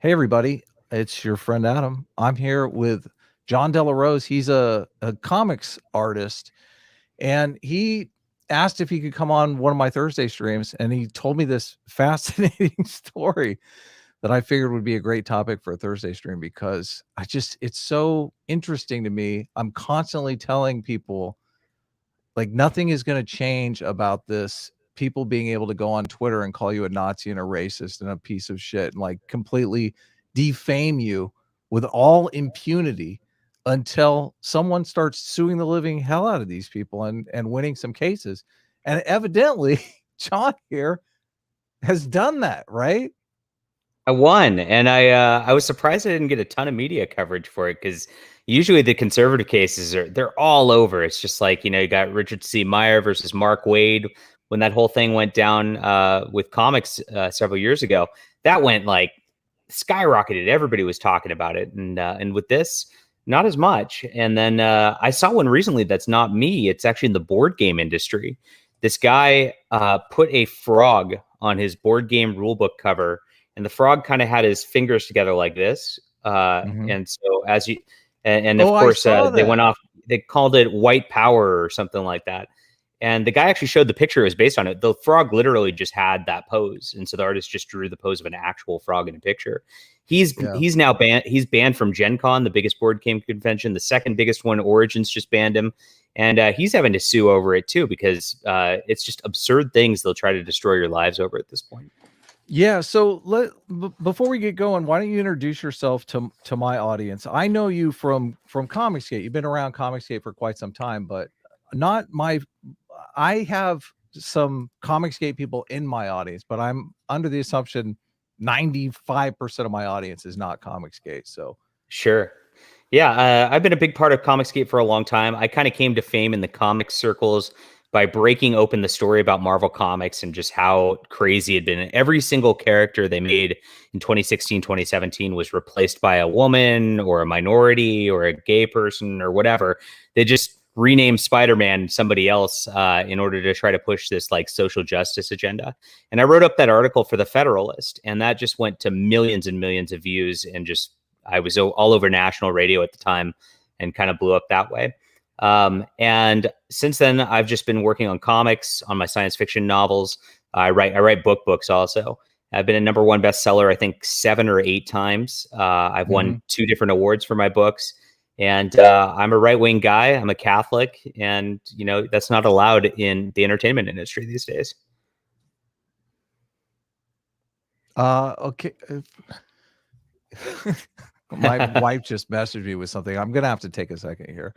Hey, everybody. It's your friend Adam. I'm here with John Delarose. He's a comics artist, and he asked if he could come on one of my Thursday streams, and he told me this fascinating story that I figured would be a great topic for a Thursday stream because it's so interesting to me. I'm constantly telling people, like, nothing is going to change about this. People being able to go on Twitter and call you a Nazi and a racist and a piece of shit and like completely defame you with all impunity until someone starts suing the living hell out of these people and winning some cases. And evidently, John here has done that, right? I won, and I was surprised I didn't get a ton of media coverage for it because usually the conservative cases they're all over. It's just like you got Richard C. Meyer versus Mark Wade when that whole thing went down with comics several years ago. That went like skyrocketed. Everybody was talking about it, and with this, not as much. And then I saw one recently that's not me. It's actually in the board game industry. This guy put a frog on his board game rulebook cover, and the frog kind of had his fingers together like this. Mhm. And so as you, and of Oh, I course saw they went that. off. They called it white power or something like that. And the guy actually showed the picture it was based on it. The frog literally just had that pose, and so the artist just drew the pose of an actual frog in a picture. Yeah. He's now banned. He's banned from Gen Con, the biggest board game convention. The second biggest one, Origins, just banned him, and he's having to sue over it too because it's just absurd things they'll try to destroy your lives over at this point. Yeah, so before we get going, why don't you introduce yourself to my audience? I know you from Comicsgate. You've been around Comicsgate for quite some time, but not my I have some Comicsgate people in my audience, but I'm under the assumption 95% of my audience is not Comicsgate. So, Sure. Yeah, I've been a big part of Comicsgate for a long time. I kind of came to fame in the comic circles by breaking open the story about Marvel Comics and just how crazy it had been. Every single character they made in 2016, 2017 was replaced by a woman or a minority or a gay person or whatever. They just renamed Spider-Man somebody else in order to try to push this like social justice agenda. And I wrote up that article for the Federalist, and that just went to millions and millions of views and just I was all over national radio at the time and kind of blew up that way. And since then, I've just been working on comics, on my science fiction novels. I write books also. I've been a #1 bestseller, I think 7 or 8 times. I've mhm. won 2 different awards for my books. And I'm a right-wing guy. I'm a Catholic. And, that's not allowed in the entertainment industry these days. Okay. My wife just messaged me with something. I'm gonna have to take a second here.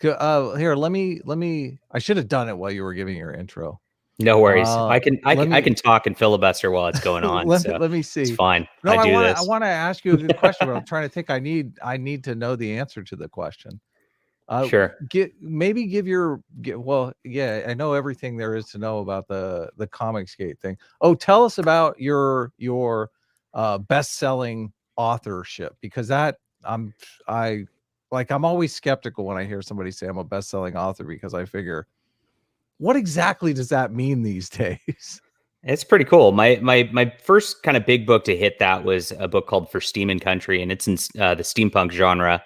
Here, let me. I should have done it while you were giving your intro. No worries. Uh, let I me can talk and filibuster while it's going on. So let me it's see. fine. No, I I do want to I this. want to ask you a good question, but I'm trying to think. I need to know the answer to the question. Uh, Sure. give your well, yeah, I know everything there is to know about the Comicsgate thing. Oh, tell us about your best-selling authorship because that I I'm always skeptical when I hear somebody say I'm a best-selling author because I figure what exactly does that mean these days? It's pretty cool. My first kind of big book to hit that was a book called For Steam and Country, and it's in the steampunk genre.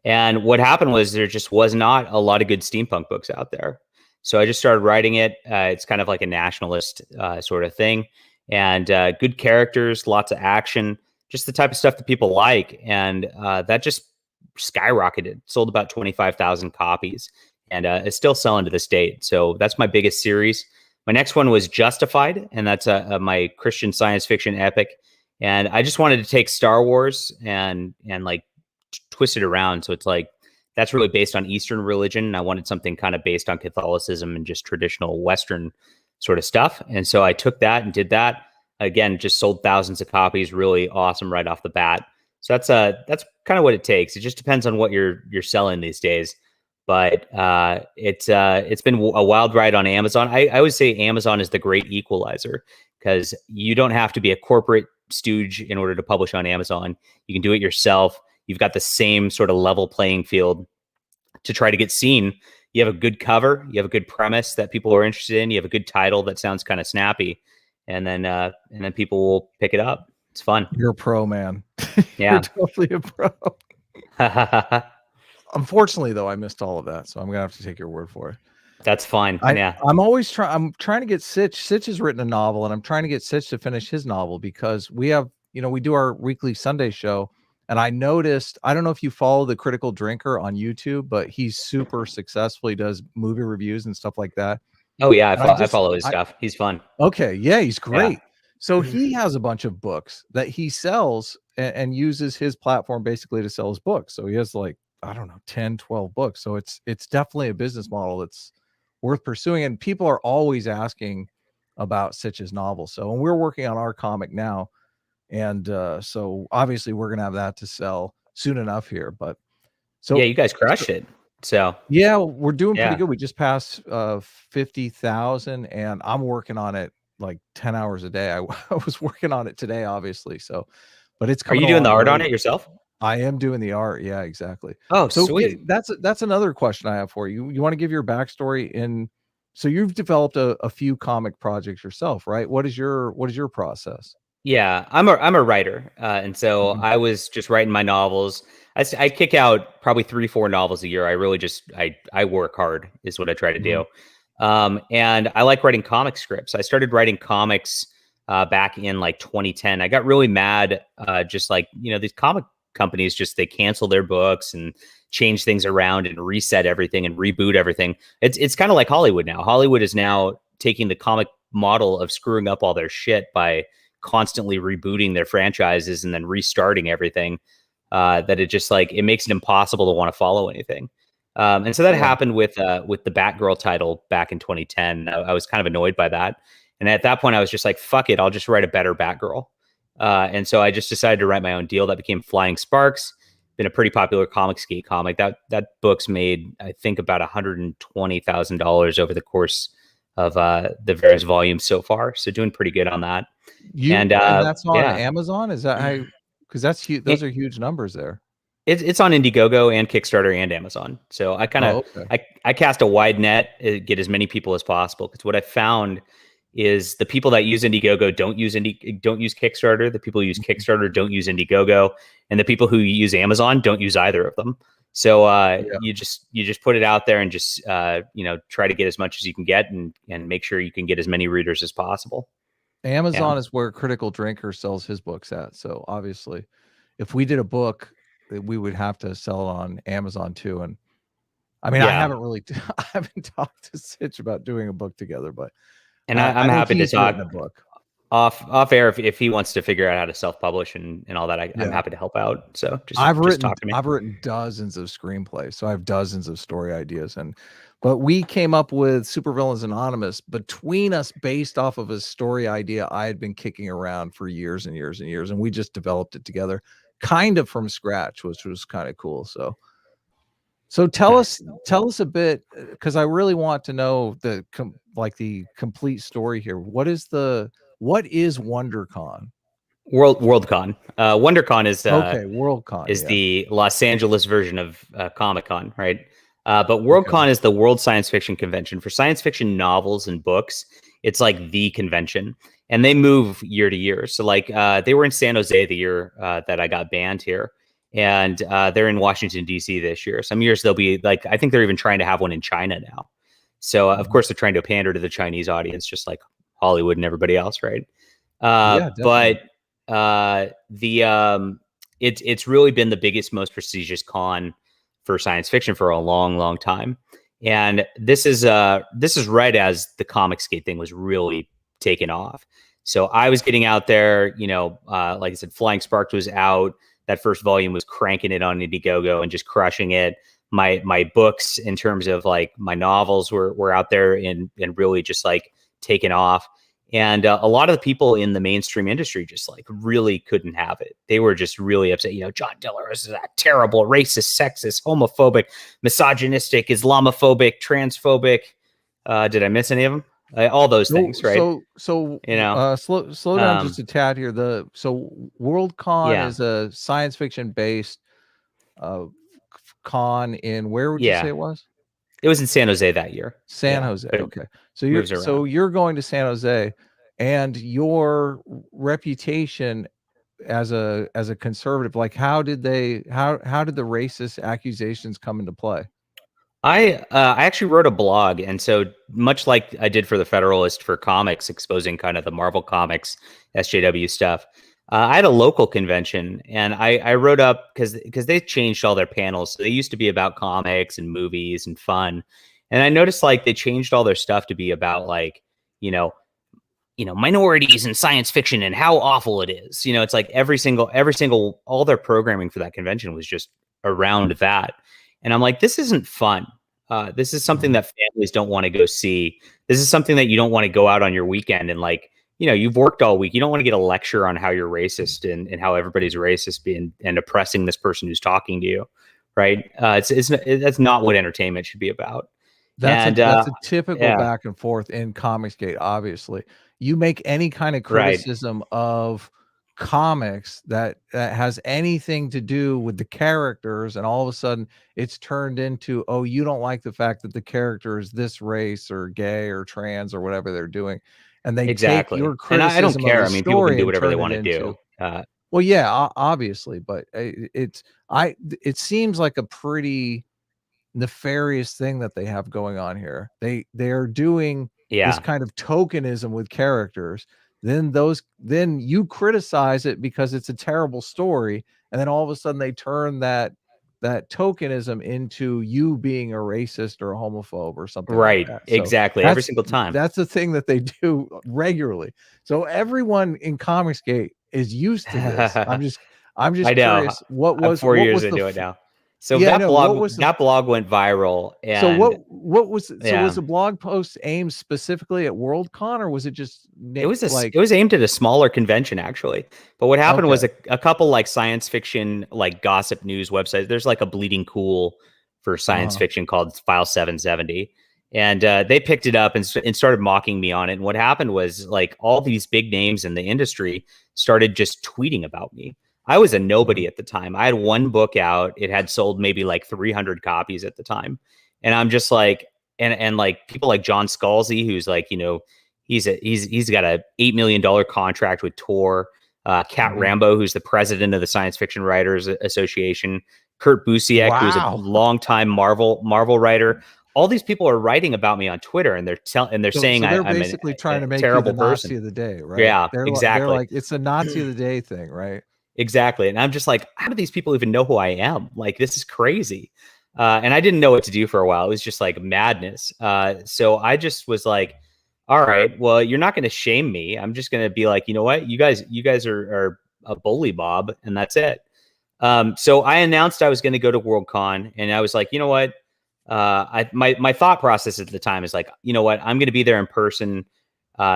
And what happened was there just was not a lot of good steampunk books out there. So I just started writing it. It's kind of like a nationalist sort of thing, and good characters, lots of action, just the type of stuff that people like. And that just skyrocketed. Sold about 25,000 copies, and it's still selling to this date. So that's my biggest series. My next one was Justified, and that's my Christian science fiction epic. And I just wanted to take Star Wars and like twist it around, so it's like that's really based on Eastern religion. And I wanted something kind of based on Catholicism and just traditional Western sort of stuff. And so I took that and did that. Again, just sold thousands of copies, really awesome right off the bat. So that's kind of what it takes. It just depends on what you're selling these days. But it's been a wild ride on Amazon. I always say Amazon is the great equalizer because you don't have to be a corporate stooge in order to publish on Amazon. You can do it yourself. You've got the same sort of level playing field to try to get seen. You have a good cover, you have a good premise that people are interested in, you have a good title that sounds kind of snappy, and then people will pick it up. It's fun. You're a pro, man. You're Yeah. totally a pro. Unfortunately, though, I missed all of that, so I'm gonna have to take your word for it. That's fine. I Yeah. I'm trying to get Sitch. Sitch has written a novel, and I'm trying to get Sitch to finish his novel because we have, we do our weekly Sunday show, and I noticed, I don't know if you follow the Critical Drinker on YouTube, but he's super successful. He does movie reviews and stuff like that. Oh yeah, And I follow his I stuff. He's fun. Okay, yeah, he's Yeah. great. So he has a bunch of books that he sells and uses his platform basically to sell his books. So he has like, I don't know, 10, 12 books. So it's definitely a business model that's worth pursuing. And people are always asking about Sitch's novel. So and we're working on our comic now. And so obviously we're gonna have that to sell soon enough here. But Yeah, so you guys crushed it. So yeah, we're doing pretty yeah. good. We just passed 50,000 and I'm working on it like 10 hours a day. I was working on it today, obviously. So, but it's Are coming you doing the along art on great. it yourself? I am doing the art. Yeah, exactly. Oh, So sweet. that's another question I have for you. You want to give your backstory in, so you've developed a few comic projects yourself, right? What is your process? Yeah, I'm a writer, and so Mhm. I was just writing my novels. I kick out probably 3 4 novels a year. I really just I work hard is what I try to Mhm. do, and I like writing comic scripts. I started writing comics back in like 2010. I got really mad, just like these comic companies just they cancel their books and change things around and reset everything and reboot everything. It's kind of like Hollywood now. Hollywood is now taking the comic model of screwing up all their shit by constantly rebooting their franchises and then restarting everything, that it just like it makes it impossible to want to follow anything. And so that Yeah. happened with the Batgirl title back in 2010. I was kind of annoyed by that, and at that point I was just like, fuck it, I'll just write a better Batgirl. And so I just decided to write my own deal that became Flying Sparks. Been a pretty popular comic skate comic. That book's made I think about $120,000 over the course of the various volumes so far. So doing pretty good on that. And And that's on yeah, Amazon? Is that how, because that's huge, those it, are huge numbers there. it's on Indiegogo and Kickstarter and Amazon. So I kind of Oh, okay. I cast a wide net, get as many people as possible. Because what I found is the people that use Indiegogo don't use Kickstarter. The people who use Mhm. Kickstarter don't use Indiegogo, and the people who use Amazon don't use either of them. So Yeah. you just put it out there and just try to get as much as you can get and make sure you can get as many readers as possible. Yeah. Amazon is where Critical Drinker sells his books at. So obviously, if we did a book, we would have to sell it on Amazon too. And I mean, I Yeah. haven't really, I haven't talked to Sitch about doing a book together, but And I I'm know happy to he's talk written a book. off air if he wants to figure out how to self publish and all that. I'm Yeah. happy to help out. So just talk to me. I've written dozens of screenplays, so I have dozens of story ideas, and but we came up with Supervillains Anonymous between us based off of a story idea I had been kicking around for years and years and years, and we just developed it together, kind of from scratch, which was kind of cool. So Nice. tell us a bit, because I really want to know like the complete story here. What is WonderCon? Worldcon. WonderCon Okay, Worldcon, is yeah. the Los Angeles version of Comic Con, right? But Okay. Worldcon is the World Science Fiction Convention for science fiction novels and books. It's like the convention, and they move year to year. So, like, they were in San Jose the year that I got banned here, and they're in Washington D.C. this year. Some years they'll be like, I think they're even trying to have one in China now. So, of Mhm. course, they're trying to pander to the Chinese audience, just like Hollywood and everybody else, right? Yeah, definitely. But the it's really been the biggest, most prestigious con for science fiction for a long, long time. And this is right as the comic skate thing was really taking off. So I was getting out there, like I said, Flying Sparks was out. That first volume was cranking it on Indiegogo and just crushing it. My books, in terms of like my novels, were out there and really just like taking off. And a lot of the people in the mainstream industry just like really couldn't have it. They were just really upset. John Delaros is that terrible, racist, sexist, homophobic, misogynistic, Islamophobic, transphobic. Did I miss any of them? All those So things, right? so so You know, slow down just um, a tad here. So Worldcon yeah, is a science fiction based uh con in, where would you say yeah. it was? It was in San Jose that year. San Yeah, Jose. but it Okay. So you're moves so around. you're going to San Jose, and your reputation as a conservative? Like, how did the racist accusations come into play? I actually wrote a blog, and so much like I did for the Federalist for comics, exposing kind of the Marvel Comics SJW stuff. I had a local convention, and I wrote up because they changed all their panels. So they used to be about comics and movies and fun, and I noticed like they changed all their stuff to be about like you know minorities and science fiction and how awful it is. It's like every single all their programming for that convention was just around that. And I'm like, this isn't fun. This is something Mhm. that families don't want to go see. This is something that you don't want to go out on your weekend and like, you've worked all week. You don't want to get a lecture on how you're racist and how everybody's racist and oppressing this person who's talking to you. Right. That's not what entertainment should be about. And That's a typical yeah, back and forth in Comicsgate, obviously. You make any kind of right. criticism of comics that has anything to do with the characters, and all of a sudden it's turned into, "Oh, you don't like the fact that the character is this race or gay or trans or whatever they're doing." And they take Exactly. your And I don't criticism of care. the I mean, people can story do and whatever they turn it want to do. into, well, yeah, obviously, but it seems like a pretty nefarious thing that they have going on here. They're doing this Yeah. kind of tokenism with characters. Then you criticize it because it's a terrible story, and then all of a sudden they turn that tokenism into you being a racist or a homophobe or something like Right. that. So Exactly. Every single time. that's the thing that they do regularly. So everyone in Comicsgate is used to this. I'm I just know. curious, I'm 4 what years was the into it now. So yeah, I that know. What blog was the that blog went viral so and was yeah. the blog post aimed specifically at Worldcon, or was it just It was it like, was aimed at a smaller convention actually. But what happened okay, was a couple like science fiction like gossip news websites. There's like a bleeding cool for science uh-huh, fiction called File 770. And they picked it up and started mocking me on it. And what happened was like all these big names in the industry started just tweeting about me. I was a nobody mhm, at the time. I had one book out. It had sold maybe like 300 copies at the time. And I'm just like, and like people like John Scalzi, who's like, he's got a $8 million contract with Tor. Cat mhm. Rambo, who's the president of the Science Fiction Writers Association. Kurt Busiek, who is a Wow. longtime Marvel writer. All these people are writing about me on Twitter, and they're saying So they're I'm basically trying a to make you the terrible Nazi person. of the day, right? Yeah, They're exactly. like, it's a Nazi of the day thing, right? Exactly. And I'm just like, how do these people even know who I am? Like, this is crazy. And I didn't know what to do for a while. It was just like madness. So I just was like, all right, well, you're not going to shame me. I'm just going to be like, you know what? You guys are a bully Bob, and that's it. So I announced I was going to go to Worldcon, and I was like, you know what? My thought process at the time is like, you know what? I'm going to be there in person.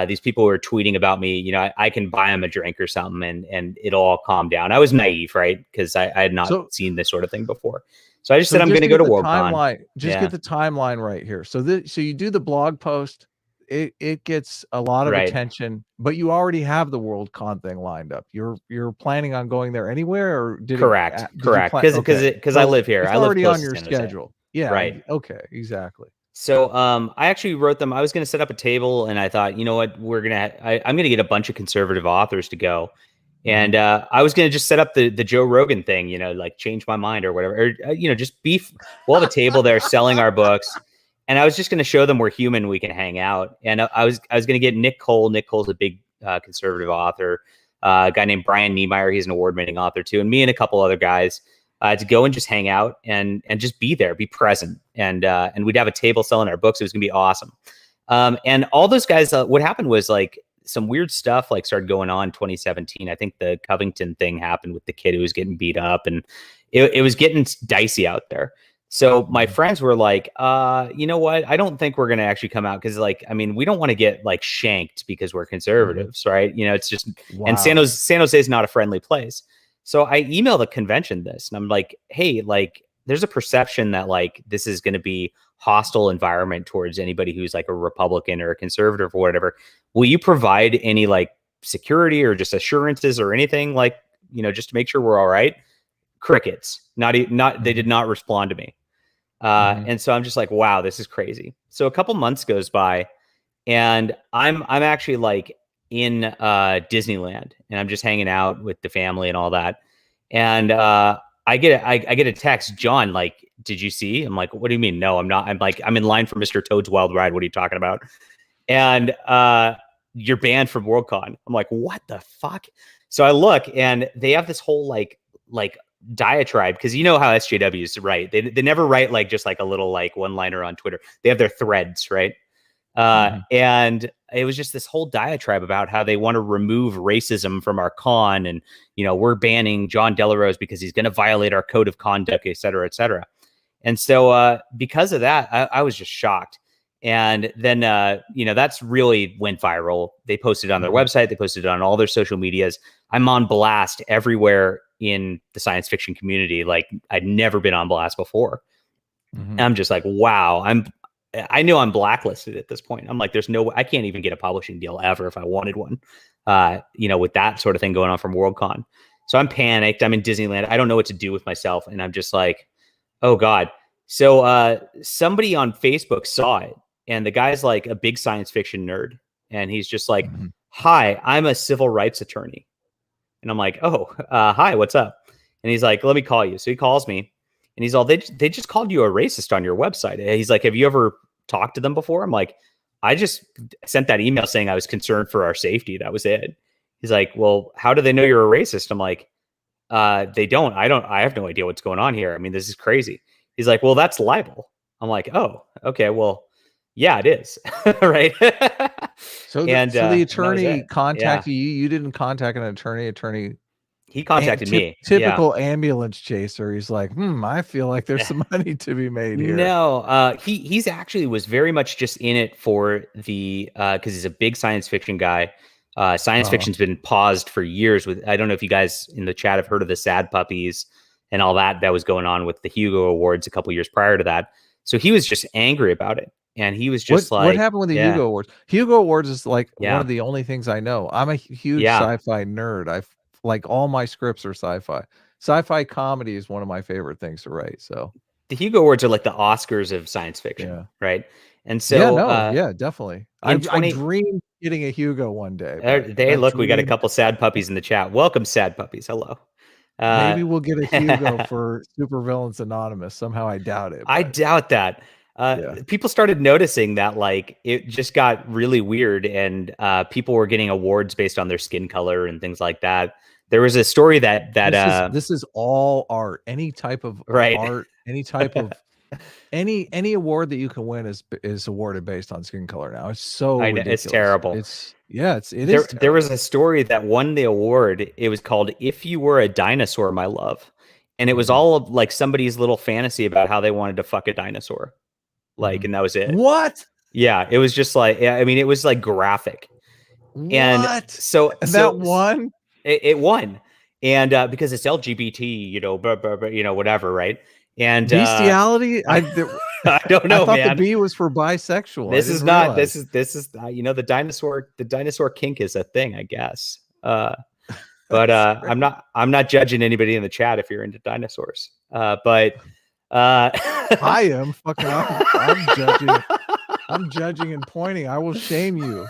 These people were tweeting about me. I can buy them a drink or something, and it'll all calm down. I was naive, right? Because I had not So seen this sort of thing before. So I just So said I'm going just to to go get to the Worldcon. timeline, just Yeah, get the timeline right here. So you do the blog post, it gets a lot of right. attention, but you already have the Worldcon thing lined up. You're planning on going there anywhere, or Correct, did you correct. plan, okay. Because I So live here. it's I live already close on to your San Jose. schedule. Yeah, Right. okay, exactly. So I actually wrote them. I was going to set up a table, and I thought, you know what, I'm going to get a bunch of conservative authors to go, Mhm. and I was going to just set up the Joe Rogan thing, like change my mind or whatever, or just beef. We'll have a table there selling our books, and I was just going to show them we're human, we can hang out, and I was going to get Nick Cole. Nick Cole's a big conservative author. A guy named Brian Niemeyer, he's an award-winning author too, and me and a couple other guys to go and just hang out and just be there, be present, and we'd have a table selling our books. It was gonna be awesome. And all those guys, what happened was like some weird stuff like started going on in 2017. I think the Covington thing happened with the kid who was getting beat up, and it was getting dicey out there. So my Mhm. friends were like, you know what? I don't think we're gonna actually come out because, like, I mean, we don't want to get like shanked because we're Mhm. conservatives, right? It's just, and Wow. San Jose is not a friendly place. So I email the convention this, and I'm like, hey, like, there's a perception that like this is going to be hostile environment towards anybody who's like a Republican or a conservative or whatever. Will you provide any like security or just assurances or anything like, just to make sure we're all right? Crickets. Not. They did Mhm. not respond to me. Mhm. And so I'm just like, wow, this is crazy. So a couple months goes by, and I'm actually like in Disneyland, and I'm just hanging out with the family and all that. And I get a text, John, like, did you see? I'm like, what do you mean? No, I'm not. I'm like, I'm in line for Mr. Toad's Wild Ride. What are you talking about? And you're banned from Worldcon. I'm like, what the fuck? So I look, and they have this whole like diatribe, because you know how SJWs write. They never write like just like a little like one liner on Twitter. They have their threads, right? And it was just this whole diatribe about how they want to remove racism from our con, and we're banning John Delarose because he's going to violate our code of conduct, et cetera, et cetera. And so because of that, I was just shocked. And then that's really went viral. They posted it on their website, they posted it on all their social medias. I'm on blast everywhere in the science fiction community, like I'd never been on blast before. And I'm just like, wow, I know I'm blacklisted at this point. I'm like, there's no way, I can't even get a publishing deal ever if I wanted one, with that sort of thing going on from Worldcon. So I'm panicked. I'm in Disneyland. I don't know what to do with myself. And I'm just like, oh God. So somebody on Facebook saw it, and the guy's like a big science fiction nerd. And he's just like, hi, I'm a civil rights attorney. And I'm like, oh, hi, what's up? And he's like, let me call you. So he calls me, and he's all, they just called you a racist on your website. And he's like, have you ever talked to them before? I'm like, I just sent that email saying I was concerned for our safety. That was it. He's like, well, how do they know you're a racist? I'm like, they don't. I have no idea what's going on here. I mean, this is crazy. He's like, well, that's libel. I'm like, oh, okay, well, yeah, it is. Right. So the attorney contacted you. You didn't contact an attorney. He contacted me. Typical ambulance chaser. He's like, I feel like there's some money to be made here. No, he's actually was very much just in it for the because he's a big science fiction guy. Science fiction's been paused for years. With, I don't know if you guys in the chat have heard of the Sad Puppies and all that was going on with the Hugo Awards a couple years prior to that. So he was just angry about it. And he was just what happened with the Hugo Awards? Hugo Awards is like one of the only things I know. I'm a huge sci-fi nerd. I've like all my scripts are sci-fi. Sci-fi comedy is one of my favorite things to write. So the Hugo Awards are like the Oscars of science fiction, right? And so definitely. I dreamed getting a Hugo one day. Look, we got a couple sad puppies in the chat. Welcome, sad puppies. Hello. Maybe we'll get a Hugo for Supervillains Anonymous. Somehow I doubt it. I doubt that. People started noticing that like it just got really weird, and people were getting awards based on their skin color and things like that. There was a story that this is all art. Any type of art, any type of any award that you can win is awarded based on skin color now. It's so ridiculous. It's terrible. It is terrible. There was a story that won the award. It was called "If You Were a Dinosaur, My Love," and it was all of like somebody's little fantasy about how they wanted to fuck a dinosaur. Like, and that was it. What? Yeah, it was just like, I mean, it was like graphic. What? And so that won? It won. And because it's LGBT, whatever, right? And bestiality? I don't know, I thought man. The B was for bisexual. This is not, realize. This is the dinosaur kink is a thing, I guess. But I'm not judging anybody in the chat if you're into dinosaurs. But I am fucking. I'm judging and pointing. I will shame you.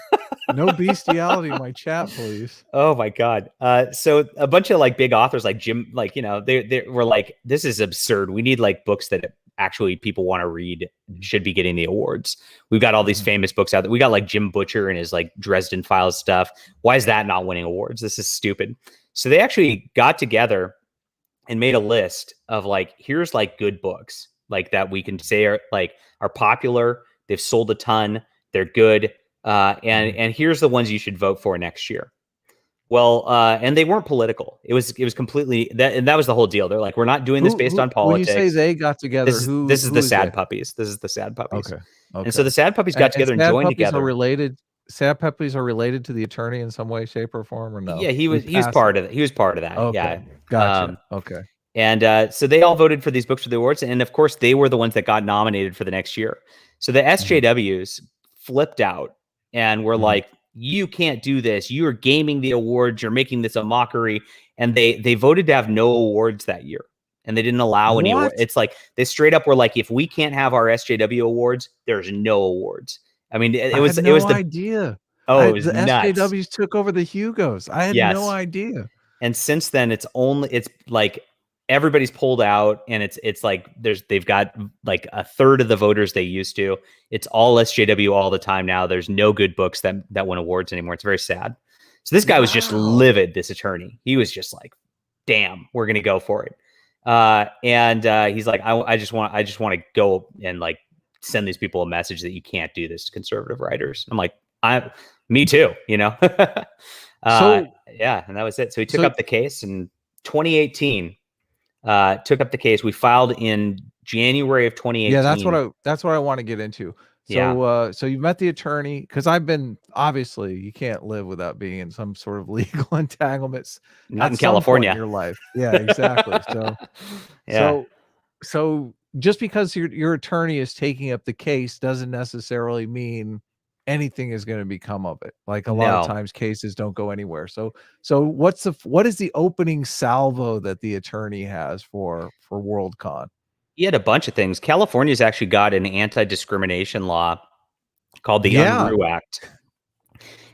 No bestiality in my chat, please. Oh my God. So a bunch of like big authors like Jim, like, they were like, this is absurd. We need like books that actually people want to read should be getting the awards. We've got all these famous books out there. We got like Jim Butcher and his like Dresden Files stuff. Why is that not winning awards? This is stupid. So they actually got together and made a list of like, here's like good books like that we can say are popular. They've sold a ton. They're good. And here's the ones you should vote for next year. Well, and they weren't political. It was completely that, and that was the whole deal. They're like, we're not doing this based on politics. When you say they got together, this is the Sad Puppies. This is the Sad Puppies. Okay. And so the Sad Puppies got together and joined together. Are related. Sad Puppies are related to the attorney in some way, shape, or form, or no? Yeah, he was part of it. He was part of that. Okay. Yeah, gotcha. Okay. And so they all voted for these books for the awards, and of course they were the ones that got nominated for the next year. So the SJWs flipped out and were like, you can't do this. You're gaming the awards. You're making this a mockery. And they voted to have no awards that year. And they didn't allow any awards. It's like they straight up were like, if we can't have our SJW awards, there's no awards. I mean, it was the idea. Oh, it was The nuts. SJWs took over the Hugos. I had no Yes. idea. And since then it's like everybody's pulled out, and it's like they've got like a third of the voters they used to. It's all SJW all the time now. There's no good books that win awards anymore. It's very sad. So this guy was just Wow. livid, this attorney. He was just like, damn, we're gonna go for it. And he's like, I just want to go and like send these people a message that you can't do this to conservative writers. I'm like, me too, you know. So Yeah, and that was it. So he took so up the case in 2018. Took up the case. We filed in January of yeah, 2018. that's what I want to get into. Yeah, So you met the attorney, because I've been, obviously you can't live without being in some sort of legal entanglements not at in some point in California. your life. Yeah, exactly. Yeah, So so just because your attorney is taking up the case doesn't necessarily mean anything is going to become of it. Like, a lot of no, times cases don't go anywhere. So what is the opening salvo that the attorney has for Worldcon? he had a bunch of things. California's actually got an anti-discrimination law called the Yeah. Unruh Act,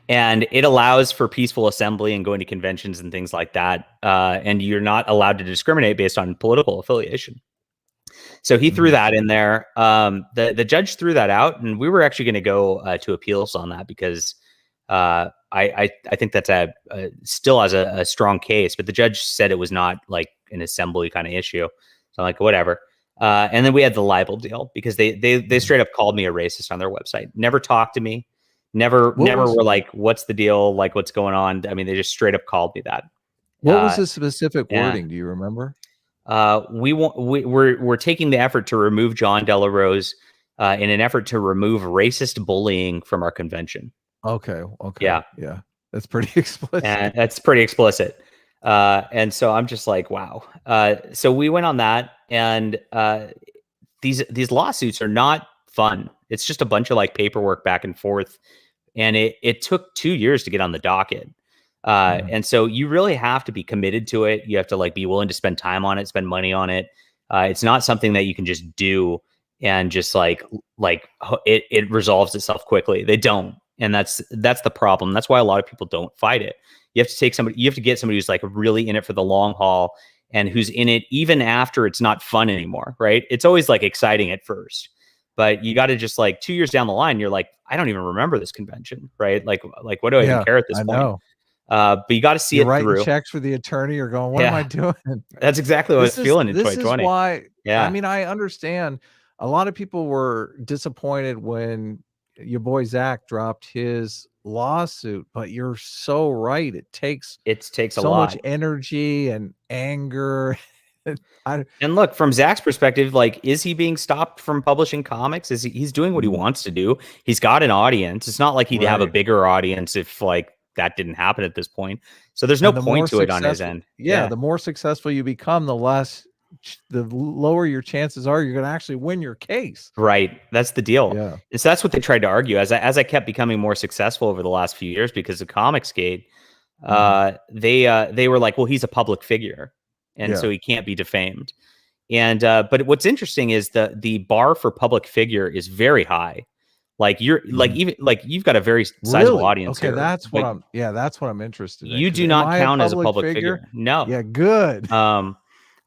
and it allows for peaceful assembly and going to conventions and things like that. And you're not allowed to discriminate based on political affiliation. So he threw Mhm. that in there. The judge threw that out, and we were actually going to go to appeals on that because I think that's still has a strong case, but the judge said it was not like an assembly kind of issue. So I'm like, whatever. And then we had the libel deal because they Mhm. straight up called me a racist on their website. Never talked to me. Never What was were like, what's the deal? Like, what's going on? I mean, they just straight up called me that. what was Uh, the specific yeah. wording? Do you remember? We're taking the effort to remove John Delarose in an effort to remove racist bullying from our convention. Okay, okay. Yeah, Yeah. That's pretty and explicit. that's pretty explicit. And so I'm just like, wow. So we went on that, and these lawsuits are not fun. It's just a bunch of like paperwork back and forth, and it took 2 years to get on the docket. Mhm. And so you really have to be committed to it. You have to like be willing to spend time on it, spend money on it. It's not something that you can just do and just it resolves itself quickly. They don't, and that's the problem. That's why a lot of people don't fight it. You have to take somebody. You have to get somebody who's like really in it for the long haul and who's in it even after it's not fun anymore. Right? It's always like exciting at first, but you got to just like 2 years down the line, you're like, I don't even remember this convention. Right? Like what do I even Yeah, care at this I point? know. But you got to see You're it writing through. checks for the attorney, you're going, "What am I Yeah, doing?" that's exactly what I was feeling in This is 2020. why, I Yeah, mean, I understand a lot of people were disappointed when your boy Zach dropped his lawsuit, but you're so right. It takes it takes a so much lot. energy and anger. I And look, from Zach's perspective, like, is he being stopped from publishing comics? He's doing what he Mhm. wants to do? He's got an audience. It's not like he'd have a Right. bigger audience if like that didn't happen at this point. So there's no And the more point to it on his successful, end. yeah, Yeah. the more successful you become, the lower your chances are you're gonna actually win your case. Right. That's the deal. Yeah. And so that's what they tried to argue as I kept becoming more successful over the last few years because of Comicsgate. Mhm. They were like, well, he's a public figure, and Yeah. so he can't be defamed. And but what's interesting is the bar for public figure is very high. Like you're like Mhm. even like you've got a very sizable Really? audience Okay, here, but that's what I'm interested in. you Because do am not I a count as a public public figure? figure. No. Yeah, good. Um,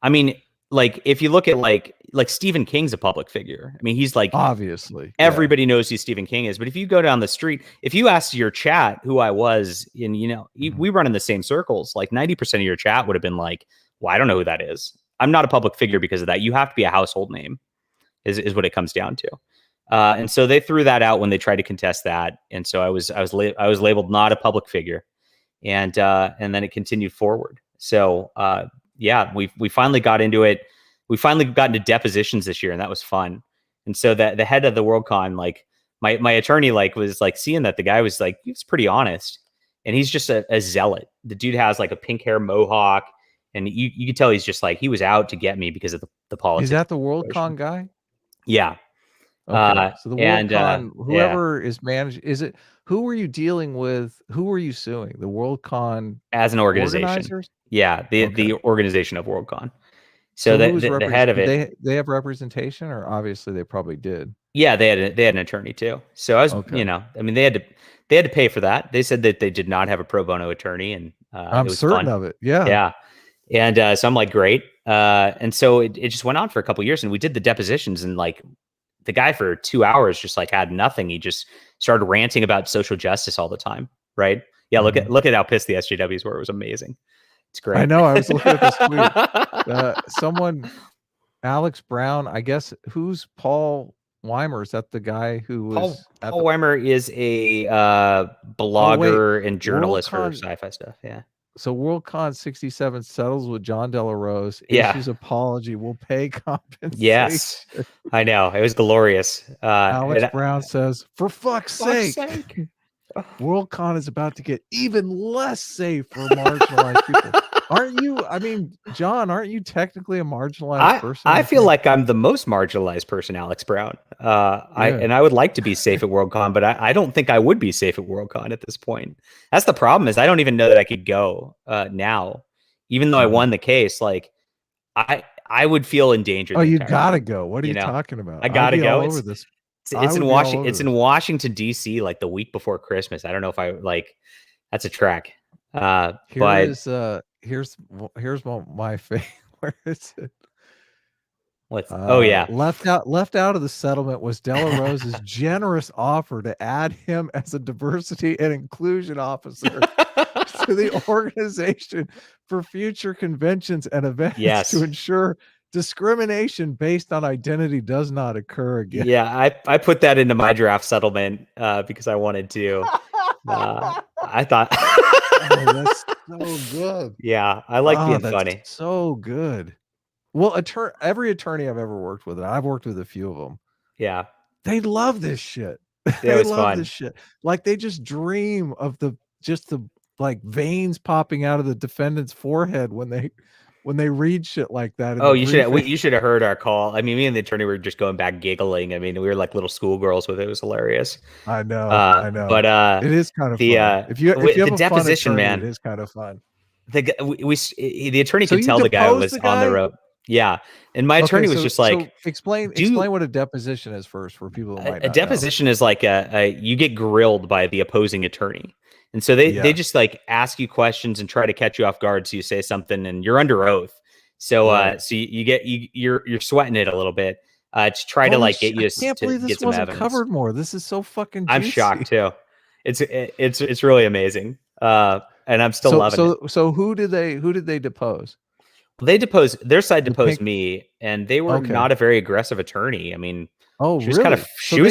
I mean, like if you look at like Stephen King's a public figure. I mean, he's like Obviously, yeah. everybody knows who Stephen King is. But if you go down the street, if you ask your chat who I was, and Mhm. we run in the same circles, like 90% of your chat would have been like, well, I don't know who that is. I'm not a public figure because of that. You have to be a household name, is what it comes down to. And so they threw that out when they tried to contest that. And so I was labeled not a public figure, and then it continued forward. So yeah, we finally got into it. We finally got into depositions this year, and that was fun. And so the head of the Worldcon, like my attorney, like was like seeing that the guy was like he was pretty honest, and he's just a zealot. The dude has like a pink hair mohawk, and you could tell he's just like he was out to get me because of the Is politics that of the the situation. Worldcon guy? Yeah, Okay, so the and Worldcon, yeah, whoever is managed, is it, who were you dealing with? Who were you suing? The Worldcon as an organization, organizers? yeah, Okay. the organization of Worldcon. So So who was the head of did it, they have representation, or obviously they probably did? yeah, they had an attorney too. So I was, Okay. I mean, They had to pay for that. They said that they did not have a pro bono attorney, and it I'm was certain fun. of it. Yeah. Yeah. And so I'm like, great. And so it just went on for a couple of years, and we did the depositions, and like the guy for 2 hours just like had nothing. He just started ranting about social justice all the time. Right. Yeah. Look at how pissed the SJWs were. It was amazing. It's great. I know. I was looking at this tweet. Someone, Alex Brown, I guess, who's Paul Weimer? Is that the guy who was Paul Weimer is a blogger and journalist for sci-fi stuff. Yeah. So Worldcon 67 settles with John De La Rose, Yeah. issues apology, will pay compensation. Yes, I know. It was glorious. Alex Brown says, for fuck's sake. Worldcon is about to get even less safe for marginalized people. Aren't you? I mean, John, aren't you technically a marginalized person? I feel like I'm the most marginalized person, Alex Brown. I would like to be safe at Worldcon, but I don't think I would be safe at Worldcon at this point. That's the problem, is I don't even know that I could go now, even though I won the case. Like I would feel endangered. Oh, you gotta go. What are you talking about? I gotta go. Over this. It's in Washington. It's in Washington D.C. like the week before Christmas. I don't know if I like. That's a trek. Here's my favorite. Where is it? What's yeah. Left out of the settlement was De La Rose's generous offer to add him as a diversity and inclusion officer to the organization for future conventions and events to ensure discrimination based on identity does not occur again. Yeah, I put that into my draft settlement because I wanted to. I thought that's so good. Yeah, I like being funny. So good. Well, every attorney I've ever worked with, and I've worked with a few of them. Yeah, they love this shit. They love this shit. Like they just dream of the like veins popping out of the defendant's forehead when they read shit like that. Oh, you should have heard our call. I mean, me and the attorney were just going back giggling. I mean, we were like little schoolgirls with it. It was hilarious. I know. But it is kind of fun. If you have a deposition, fun attorney, man, it is kind of fun. The attorney could tell the guy was on the rope. Yeah, and my attorney was just like, explain what a deposition is first for people who might not know. A deposition is like you get grilled by the opposing attorney. And so they just like ask you questions and try to catch you off guard. So you say something and you're under oath. So so you're sweating it a little bit to try to like get you to get some evidence. This wasn't covered more. This is so fucking juicy. I'm shocked too. It's really amazing. And I'm still loving it. So who did they depose? They deposed, their side deposed me, and they were not a very aggressive attorney. I mean, she was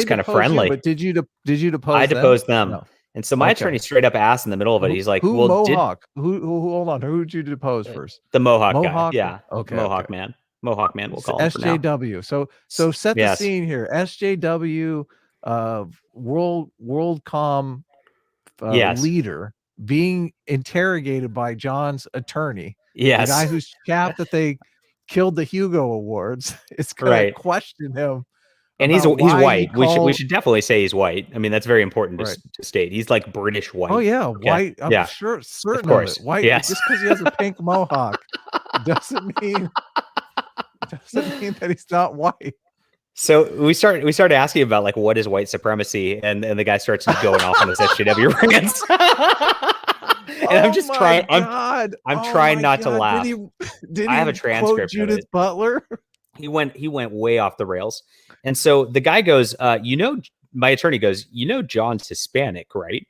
kind of friendly. But did you depose I deposed them. No. And so my attorney straight up asked in the middle of it, he's like, Mohawk? Hold on. Who did you depose first? The Mohawk guy. Yeah. Okay. Mohawk man, we'll call him SJW. So set the scene here. SJW Worldcom leader being interrogated by John's attorney. Yes. The guy whose chap that they killed the Hugo Awards. It's gonna question him. And he's white. We should definitely say he's white. I mean, that's very important to state. He's like British white. Oh yeah, white. I'm sure, certain of it. White. Yes. Just because he has a pink mohawk doesn't mean that he's not white. So we started asking about like what is white supremacy, and the guy starts going off on his SJW rants. And I'm just trying. I'm trying not to laugh. Did I have a transcript. Judith Butler. He went way off the rails. And so the guy goes, my attorney goes, John's Hispanic, right?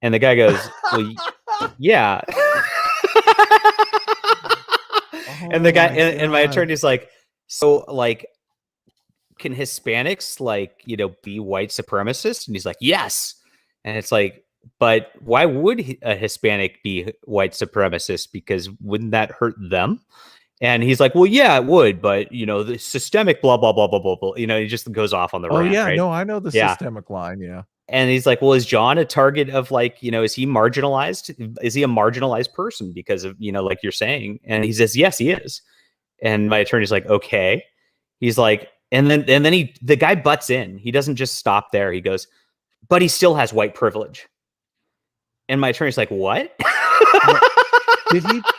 And the guy goes, well, yeah. And the guy and my attorney's like, so like, can Hispanics like, be white supremacists? And he's like, yes. And it's like, but why would a Hispanic be white supremacist? Because wouldn't that hurt them? And he's like, well, yeah, it would, but the systemic blah blah blah blah blah blah. He just goes off on the rant. Oh yeah, right? No, I know the systemic line. Yeah. And he's like, well, is John a target of like, is he marginalized? Is he a marginalized person because of like you're saying? And he says, yes, he is. And my attorney's like, okay. He's like, and then the guy butts in. He doesn't just stop there. He goes, but he still has white privilege. And my attorney's like, what?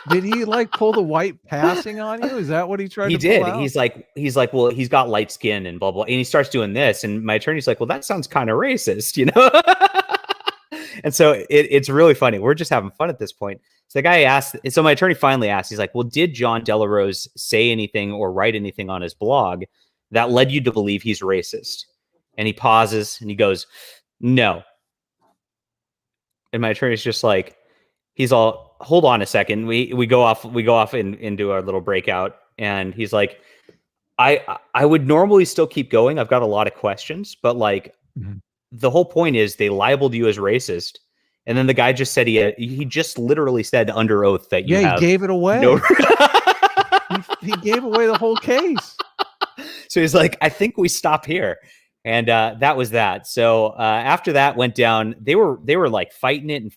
Did he like pull the white passing on you? Is that what he tried to pull out? He's like, well, he's got light skin and blah, blah. And he starts doing this. And my attorney's like, well, that sounds kind of racist, And so it's really funny. We're just having fun at this point. So the guy asked, so my attorney finally asked, he's like, well, did John Delarose say anything or write anything on his blog that led you to believe he's racist? And he pauses and he goes, no. And my attorney's just like, he's all, hold on a second. We go off into our little breakout, and he's like, I would normally still keep going. I've got a lot of questions, but like the whole point is they libeled you as racist. And then the guy just said he just literally said under oath that you have he gave it away. No... he gave away the whole case. So he's like, I think we stop here. And that was that. So after that went down, they were like fighting it. And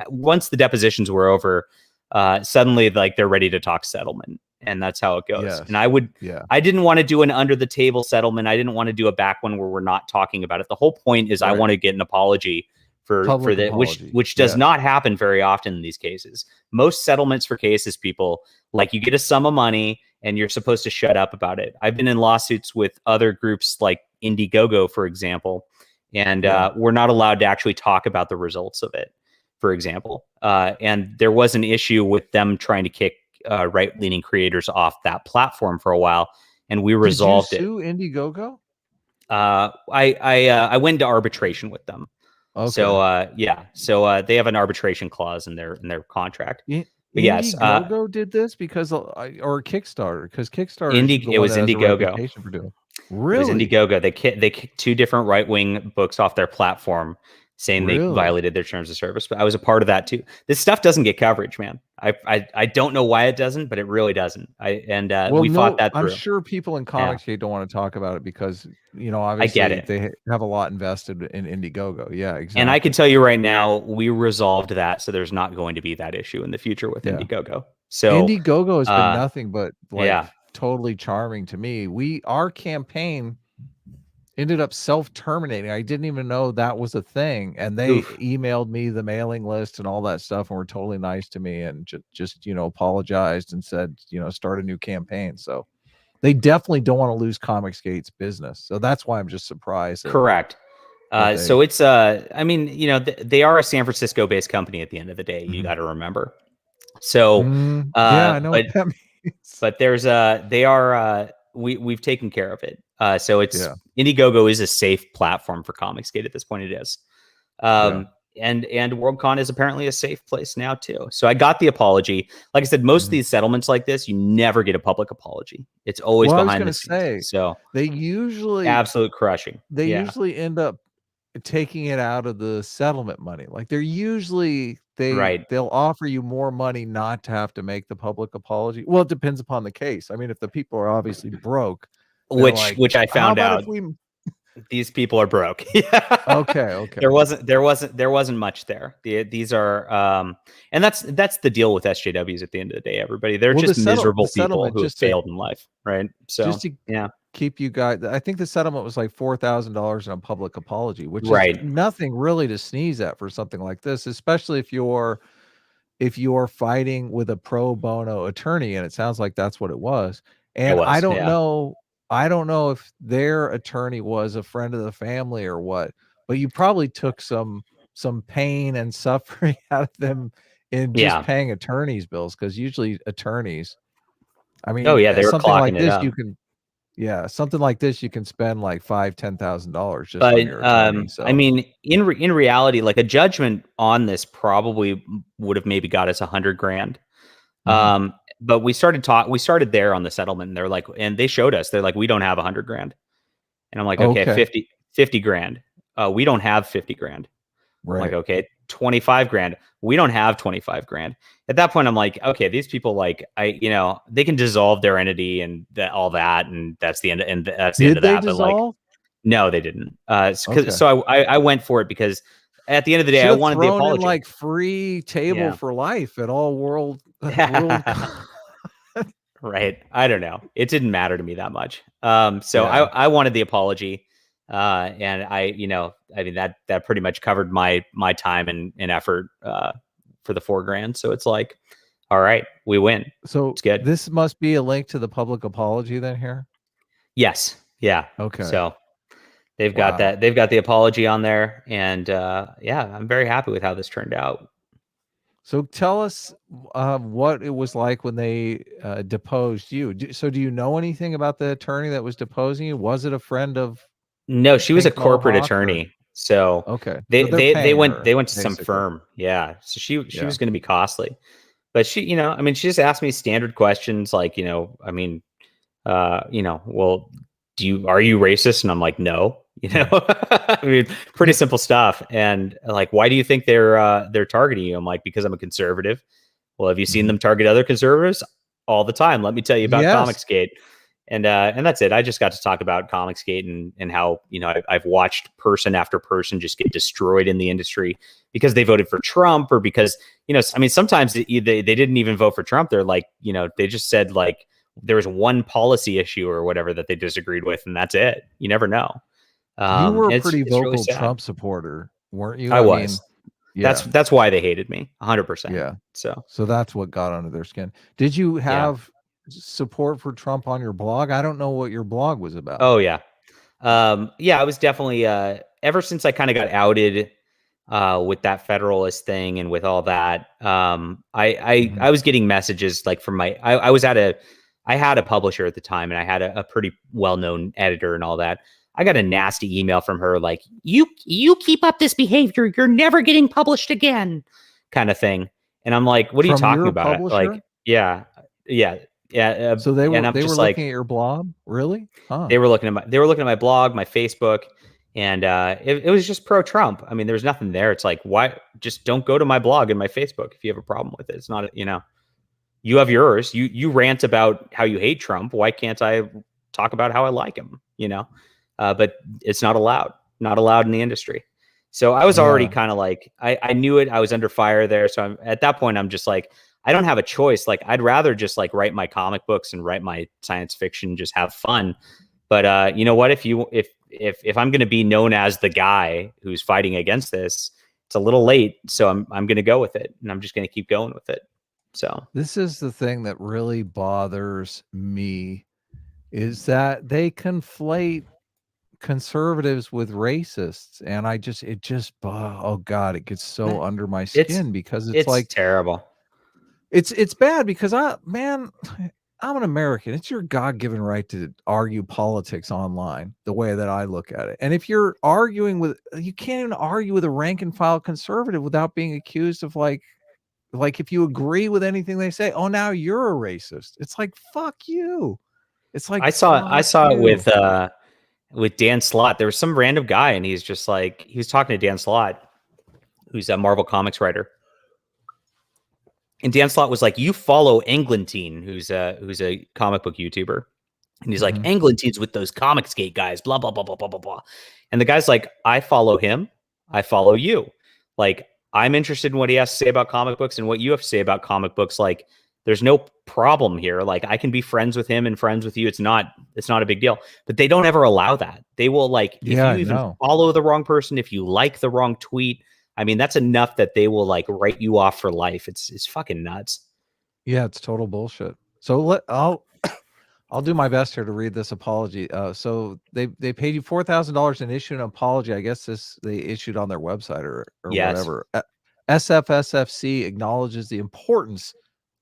once the depositions were over, suddenly like they're ready to talk settlement. And that's how it goes. Yes. And I didn't want to do an under the table settlement. I didn't want to do a back one where we're not talking about it. The whole point is I want to get an apology for that, which does not happen very often in these cases. Most settlements for cases, people, like, you get a sum of money and you're supposed to shut up about it. I've been in lawsuits with other groups like Indiegogo, for example, and we're not allowed to actually talk about the results of it, for example. And there was an issue with them trying to kick right-leaning creators off that platform for a while, and we resolved it. Did you sue Indiegogo? I went to arbitration with them. Okay. So they have an arbitration clause in their contract. But yes, Indiegogo did this because or Kickstarter, because Kickstarter it was Indiegogo. For doing. Really? It was Indiegogo. They kicked two different right-wing books off their platform, saying they violated their terms of service. But I was a part of that too. This stuff doesn't get coverage, man. I don't know why it doesn't, but it really doesn't. We fought that through. I'm sure people in Comicsgate don't want to talk about it because, obviously they have a lot invested in Indiegogo. Yeah, exactly. And I can tell you right now, we resolved that, so there's not going to be that issue in the future with Indiegogo. So Indiegogo has been nothing but totally charming to me. Our campaign ended up self-terminating. I didn't even know that was a thing, and they emailed me the mailing list and all that stuff, and were totally nice to me, and just apologized and said, start a new campaign. So they definitely don't want to lose Comicsgate's business. So that's why I'm just surprised. Correct. So it's I mean, they are a San Francisco based company at the end of the day. You got to remember. So I know what that means. But there's we've taken care of it. So it's Indiegogo is a safe platform for Comicsgate at this point. It is. And Worldcon is apparently a safe place now too. So I got the apology. Like I said, most of these settlements like this, you never get a public apology. It's always behind the scenes. So they usually absolute crushing. They usually end up taking it out of the settlement money. Like they'll offer you more money not to have to make the public apology. Well, it depends upon the case. I mean, if the people are obviously broke, which I found out these people are broke. Okay. There wasn't much there. These are and that's the deal with SJWs at the end of the day, everybody. They're just miserable people who have failed in life, right? So just to keep you guys, I think the settlement was like $4,000 in a public apology, which is nothing really to sneeze at for something like this, especially if you're fighting with a pro bono attorney, and it sounds like that's what it was. And I don't know if their attorney was a friend of the family or what, but you probably took some pain and suffering out of them in just paying attorneys' bills, because usually attorneys, I mean, they were something like this up. you can something like this you can spend like $5,000-$10,000 just on your attorney. So I mean, in reality, like a judgment on this probably would have maybe got us $100,000. But we started there on the settlement, and they're like, and they showed us, they're like, we don't have $100,000. And I'm like, okay. 50 grand. We don't have 50 grand. Right. I'm like, okay, 25 grand. We don't have 25 grand. At that point, I'm like, okay, these people, like, they can dissolve their entity and all that. And that's the end. And that's the end of that. Dissolve? But like, no, they didn't. So I went for it because at the end of the day, I wanted the apology. In like free table for life at all world. Right. I don't know. It didn't matter to me that much. I wanted the apology. And I mean, that pretty much covered my time and effort, for the $4,000. So it's like, all right, we win. So it's good. This must be a link to the public apology then here. Yes. Yeah. Okay. So They've got Wow. that. They've got the apology on there, and yeah, I'm very happy with how this turned out. So tell us what it was like when they deposed you. So do you know anything about the attorney that was deposing you? Was it a friend of No, she was a Pink corporate Mohawk or attorney, so okay. So they they're they they paying went her they went to some basically. firm. Yeah, so she Yeah. was going to be costly, but she, I mean, she just asked me standard questions like, I mean, well, are you racist? And I'm like, no, I mean, pretty simple stuff. And like, why do you think they're targeting you? I'm like, because I'm a conservative. Well, have you seen Mhm. them target other conservatives all the time? Let me tell you about Yes. Comicsgate. And that's it. I just got to talk about Comicsgate and how, I've watched person after person just get destroyed in the industry because they voted for Trump, or because, I mean, sometimes they didn't even vote for Trump. They're like, they just said like there was one policy issue or whatever that they disagreed with, and that's it. You never know. You were a pretty It's really vocal sad. Trump supporter, weren't you? I I mean, was. yeah. That's why they hated me 100%. Yeah. So, So that's what got under their skin. Did you yeah. have support for Trump on your blog? I don't know what your blog was about. Oh yeah. Yeah, I was definitely ever since I kind of got outed with that Federalist thing and with all that, Mhm. I was getting messages like from I was I had a publisher at the time, and I had a pretty well-known editor and all that. I got a nasty email from her like, you keep up this behavior, you're never getting published again, kind of thing. And I'm like, what are you From talking your about? Like, publisher? yeah, yeah, yeah. So And I'm they were just looking like, at your blog? Really? Huh. they were looking at my blog, my Facebook, and it was just pro Trump. I mean, there was nothing there. It's like, why just don't go to my blog and my Facebook if you have a problem with it. It's not, you have yours. You rant about how you hate Trump. Why can't I talk about how I like him? But it's not allowed. Not allowed in the industry. So I was already Yeah. kind of like, I knew it. I was under fire there. So at that point, I'm just like, I don't have a choice. Like, I'd rather just like write my comic books and write my science fiction, just have fun. But you know what? If I'm going to be known as the guy who's fighting against this, it's a little late. So I'm going to go with it, and I'm just going to keep going with it. So This is the thing that really bothers me is that they conflate conservatives with racists, and oh god, it gets so under my it's skin because it's it's like terrible. it's bad because man, I'm an American. It's your God-given right to argue politics online the way that I look at it. And if you're arguing with you can't even argue with a rank and file conservative without being accused of like if you agree with anything they say, oh now you're a racist. It's like fuck you. It's like I fuck saw it you. with Dan Slott. There was some random guy, and he's just like, he was talking to Dan Slott, who's a Marvel Comics writer. And Dan Slott was like, "You follow Englentine, who's a comic book YouTuber." And he's like, Mhm. "Englantine's with those Comicsgate guys, blah blah blah blah blah blah blah." And the guy's like, "I follow him. I follow you. Like, I'm interested in what he has to say about comic books and what you have to say about comic books. Like, there's no problem here. Like, I can be friends with him and friends with you. It's not a big deal." But they don't ever allow that. They will, like, if Yeah, you I even know. follow the wrong person, if you like the wrong tweet, I mean, that's enough that they will like write you off for life. It's fucking nuts. Yeah, it's total bullshit. So I'll do my best here to read this apology. So they paid you $4,000 and issued an apology. I guess this they issued on their website or Yes. whatever. SFSFC acknowledges the importance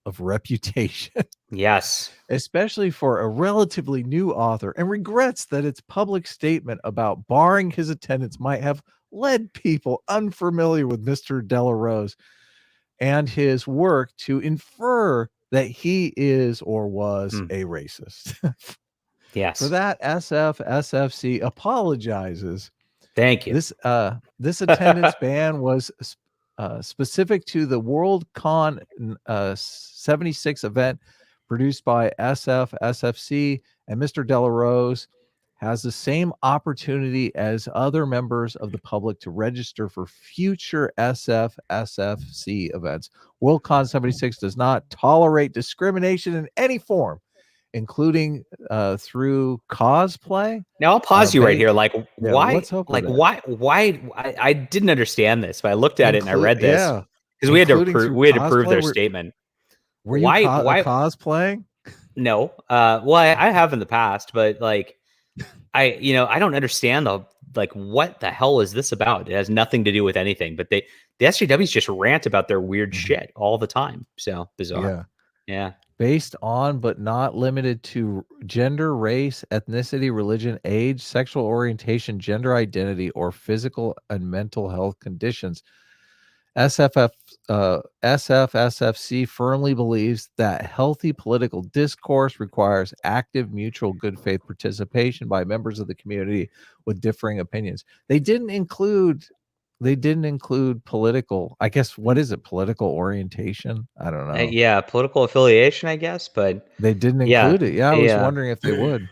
of reputation, Yes. especially for a relatively new author, and regrets that its public statement about barring his attendance might have led people unfamiliar with Mr. Delarose and his work to infer that he is or was Mm. a racist. For Yes. that, SFSFC apologizes. Thank you. This attendance ban was specific to the Worldcon 76 event produced by SFSFC, and Mr. Delarose has the same opportunity as other members of the public to register for future SFSFC events. Worldcon 76 does not tolerate discrimination in any form, including through cosplay. Now I'll pause you right here. Like, Yeah, let's hope with that. why? I didn't understand this, but I looked at it and I read this Yeah, because including through we had to prove cosplay. their statement. Were you Why? cosplaying? No. Well, I have in the past, but like, I don't understand like, what the hell is this about? It has nothing to do with anything. But the SJWs just rant about their weird Mhm. shit all the time. So bizarre. Yeah. Yeah. Based on but not limited to gender, race, ethnicity, religion, age, sexual orientation, gender identity, or physical and mental health conditions. SFF, SFSFC firmly believes that healthy political discourse requires active, mutual good faith participation by members of the community with differing opinions. They didn't include political, I guess, what is it? Political orientation? I don't know. Yeah, political affiliation, I guess, but They didn't yeah, include it. Yeah, I was yeah. wondering if they would.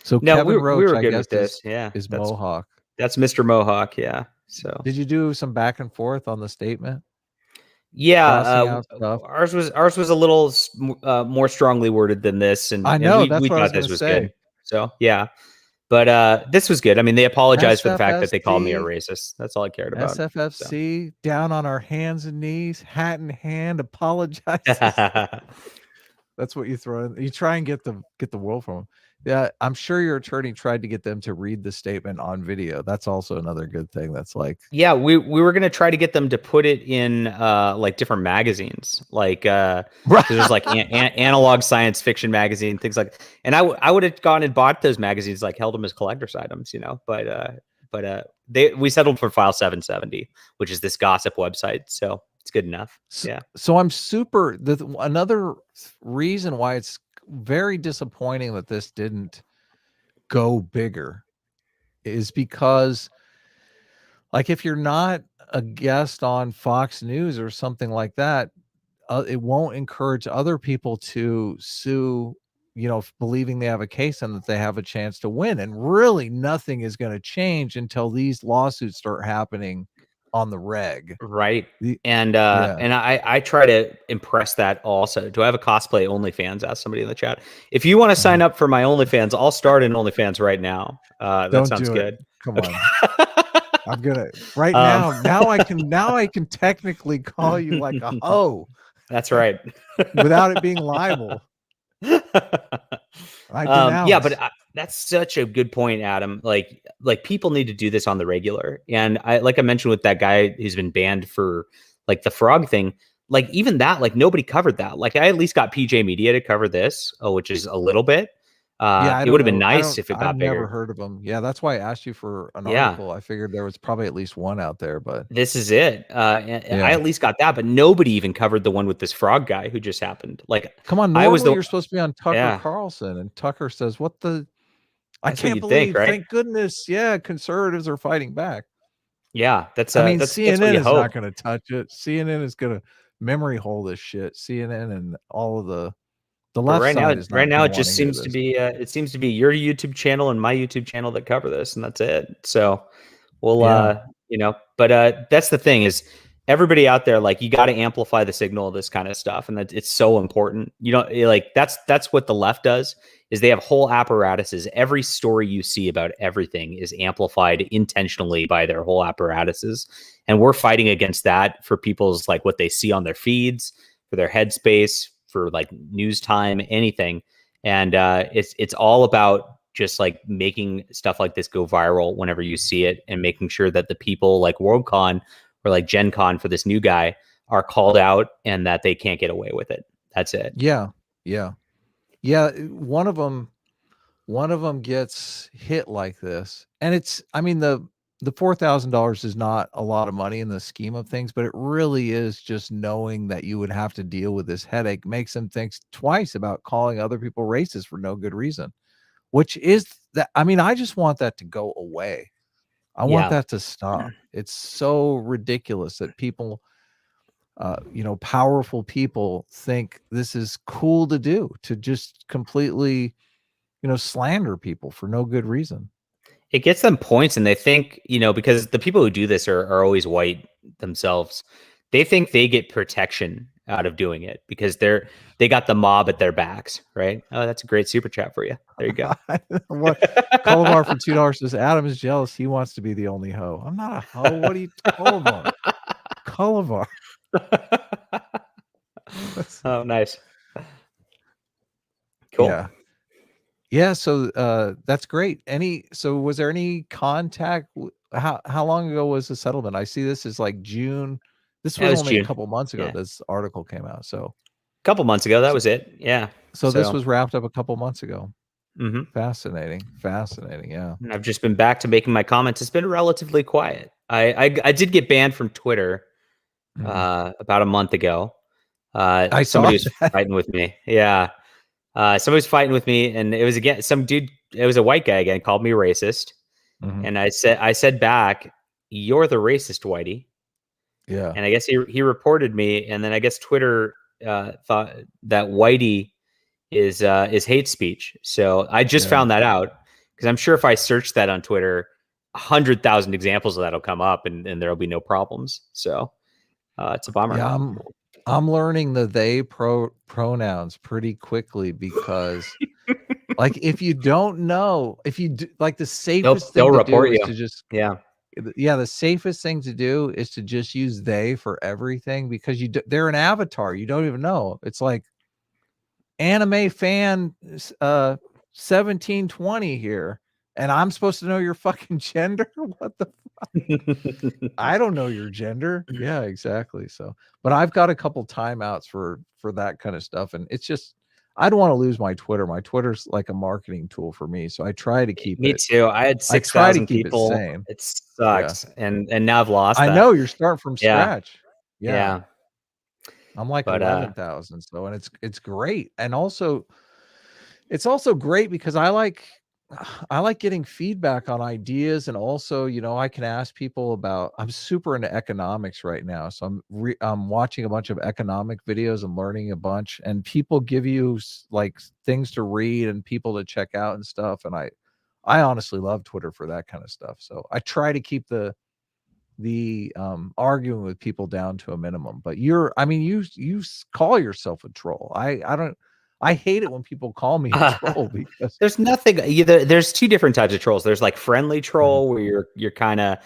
So No, Kevin we Roach, were I good guess, with this. Yeah, is Mohawk. that's Mr. Mohawk. Yeah. So Did you do some back and forth on the statement? yeah, Crossing out stuff? ours was a little more strongly worded than this, I and know, we that's what I was thought gonna this was good. say. So yeah, but this was good. I mean, they apologized for the fact that they called me a SFSC, racist. That's all I cared about. So. SFFC, down on our hands and knees, hat in hand, apologizes. That's what you throw in. You try and get the world from them. Yeah, I'm sure your attorney tried to get them to read the statement on video. That's also another good thing. That's like, Yeah, we were gonna try to get them to put it in like different magazines, like because there's like analog science fiction magazine, things like. And I would have gone and bought those magazines, like held them as collector's items, but we settled for File 770, which is this gossip website, so it's good enough. so, Yeah. so I'm super. Another reason why it's very disappointing that this didn't go bigger is because, like, if you're not a guest on Fox News or something like that, it won't encourage other people to sue, believing they have a case and that they have a chance to win. And really, nothing is going to change until these lawsuits start happening on the reg. Right. The, And yeah. I try to impress that also. Do I have a cosplay OnlyFans? Ask somebody in the chat. If you want to sign up for my OnlyFans, I'll start an OnlyFans right now. That Don't sounds do it. good. Come Okay. on. I'm gonna right Um, now. Now I can technically call you like a hoe that's right. without it being libel. I Yeah, but denounce. that's such a good point, Adam. Like people need to do this on the regular. And like I mentioned with that guy who's been banned for like the frog thing, like even that, like nobody covered that. Like I at least got PJ Media to cover this, which is a little bit. Yeah, I It don't would have been know. nice if it I've got never bigger. heard of them. Yeah, that's why I asked you for an Yeah. article. I figured there was probably at least one out there, but This is it. And I yeah. at least got that, but nobody even covered the one with this frog guy who just happened. Like Come on, I was normally the you're supposed to be on Tucker yeah, Carlson, and Tucker says, "What the I that's what can't you'd think, believe, right? thank goodness, yeah, conservatives are fighting back." Yeah, that's I mean, that's what CNN you is not hope. gonna touch it. CNN is gonna memory hole this shit. CNN and all of the But left side is right not now, gonna it wanna just hear seems to this. be your YouTube channel and my YouTube channel that cover this, and that's it. So we'll Yeah. but that's the thing is everybody out there, like you got to amplify the signal of this kind of stuff, and that it's so important. Like that's what the left does is they have whole apparatuses. Every story you see about everything is amplified intentionally by their whole apparatuses, and we're fighting against that for people's like what they see on their feeds, for their headspace, for like news time, anything. And it's all about just like making stuff like this go viral whenever you see it, and making sure that the people like Worldcon or like Gen Con for this new guy are called out and that they can't get away with it. That's it. Yeah. Yeah. Yeah, one of them gets hit like this, and I mean, the $4,000 is not a lot of money in the scheme of things, but it really is just knowing that you would have to deal with this headache makes them think twice about calling other people racist for no good reason, which is that, I mean, I just want that to go away. I want Yeah. that to stop. It's so ridiculous that people, powerful people think this is cool to do, to just completely, slander people for no good reason. It gets them points, and they think, because the people who do this are always white themselves. They think they get protection out of doing it because they got the mob at their backs, right? Oh, that's a great super chat for you. There you go. What Cullivar for $2 says Adam is jealous. He wants to be the only hoe. I'm not a hoe. What are you, Cullivar? Cullivar. Oh, nice. Cool. Yeah. Yeah, so that's great. So was there any contact? How long ago was the settlement? I see this is like June. This That was was only a June. couple months ago Yeah, this article came out. a couple months ago. That So, was it. Yeah. so this So was wrapped up a couple months ago. mhm. Fascinating. Fascinating. Yeah. And I've just been back to making my comments. It's been relatively quiet. I did get banned from Twitter Mhm. about a month ago. I saw Somebody was that. fighting with me. Yeah. Somebody was fighting with me, and it was again some dude. It was a white guy again, called me racist, Mhm. and I said back, "You're the racist, Whitey." Yeah. And I guess he reported me, and then I guess Twitter thought that Whitey is hate speech. So I just Yeah. found that out because I'm sure if I search that on Twitter, 100,000 examples of that'll come up, and there'll be no problems. So it's a bummer. Yeah, I'm learning the they pronouns pretty quickly because like if you don't know, if you do, like the They'll safest they'll thing to do report is you. to just Yeah. yeah, the safest thing to do is to just use they for everything because they're an avatar. You don't even know. It's like anime fan 1720 here and I'm supposed to know your fucking gender? What the I don't know your gender. Yeah, exactly. So, but I've got a couple timeouts for that kind of stuff, and it's just I don't want to lose my Twitter. My Twitter's like a marketing tool for me, so I try to keep Me it. too. I had I try to 6,000 keep it people. sane. It Yeah, sucks, and now I've lost I that. know you're starting from Yeah, scratch. Yeah, yeah. I'm like But 11,000. So, and it's great, and also it's also great because I like getting feedback on ideas and also, I can ask people about I'm super into economics right now. So I'm watching a bunch of economic videos and learning a bunch and people give you like things to read and people to check out and stuff and I honestly love Twitter for that kind of stuff. So I try to keep the arguing with people down to a minimum. But I mean call yourself a troll. I don't I hate it when people call me a troll because there's nothing either. There's two different types of trolls. There's like friendly Mhm. troll where you're kind of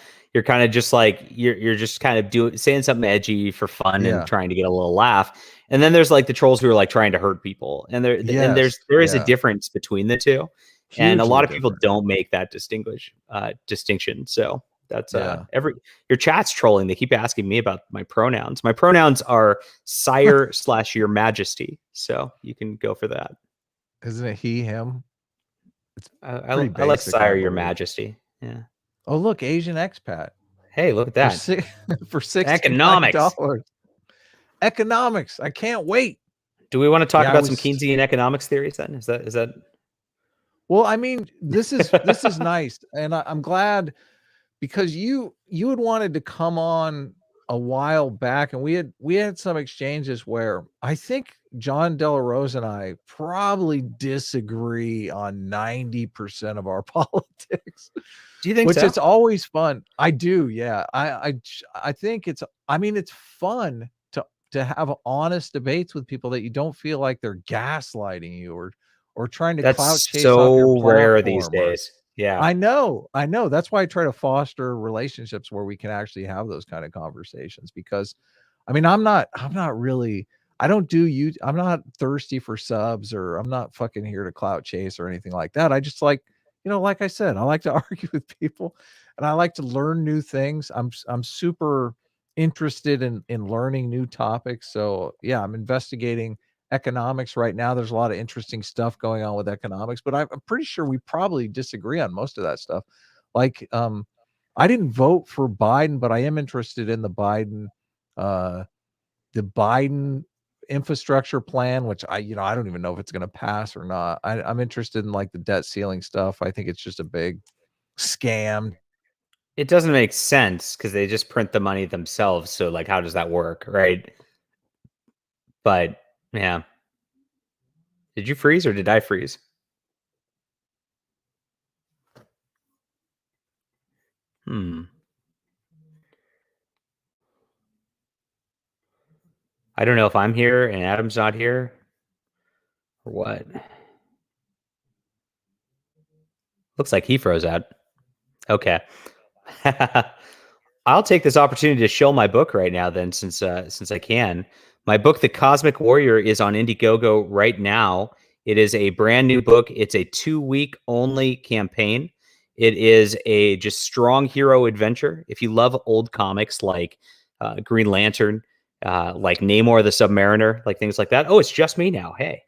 just like you're just kind of doing saying something edgy for fun and Yeah. trying to get a little laugh. And then there's like the trolls who are like trying to hurt people. And Yes. there is a Yeah. difference between the two. And a Hugely lot of people different. don't make that distinction. So that's Yeah. your chat's trolling. They keep asking me about my pronouns. My pronouns are sire/your majesty. So you can go for that. Isn't it he, him? It's I pretty I like basic, I Sire, Your believe. Majesty. Yeah. Oh, look, Asian expat Hey, look at for that. si for Economics. $69. Economics. I can't wait. Do we want to talk Yeah, I about some was Keynesian economics theories then? Is that well, I mean, this is nice, and I'm glad because you had wanted to come on a while back and we had some exchanges where I think John Della Rose and I probably disagree on 90% of our politics, do you think which so? it's always fun. I do, yeah. I think I mean it's fun to have honest debates with people that you don't feel like they're gaslighting you or trying to clout That's chase off your so rare these platform or days. Yeah. I know. That's why I try to foster relationships where we can actually have those kind of conversations because I mean, I'm not really I don't do you I'm not thirsty for subs or I'm not fucking here to clout chase or anything like that. I just like, like I said, I like to argue with people and I like to learn new things. I'm super interested in learning new topics. So, yeah, I'm investigating economics right now. There's a lot of interesting stuff going on with economics, but I'm pretty sure we probably disagree on most of that stuff. Like, I didn't vote for Biden, but I am interested in uh, the Biden infrastructure plan, which I don't even know if it's going to pass or not. I'm interested in like the debt ceiling stuff. I think it's just a big scam. It doesn't make sense because they just print the money themselves. So like how does that work? Right. But yeah. Did you freeze or did I freeze? Hmm. I don't know if I'm here and Adam's not here or what. Looks like he froze out. Okay. I'll take this opportunity to show my book right now then since I can. My book The Cosmic Warrior is on Indiegogo right now It is a brand new book. It's a 2-week only campaign. It is a just strong hero adventure. If you love old comics like Green Lantern, like Namor the Submariner, like things like that. Oh, it's just me now. Hey.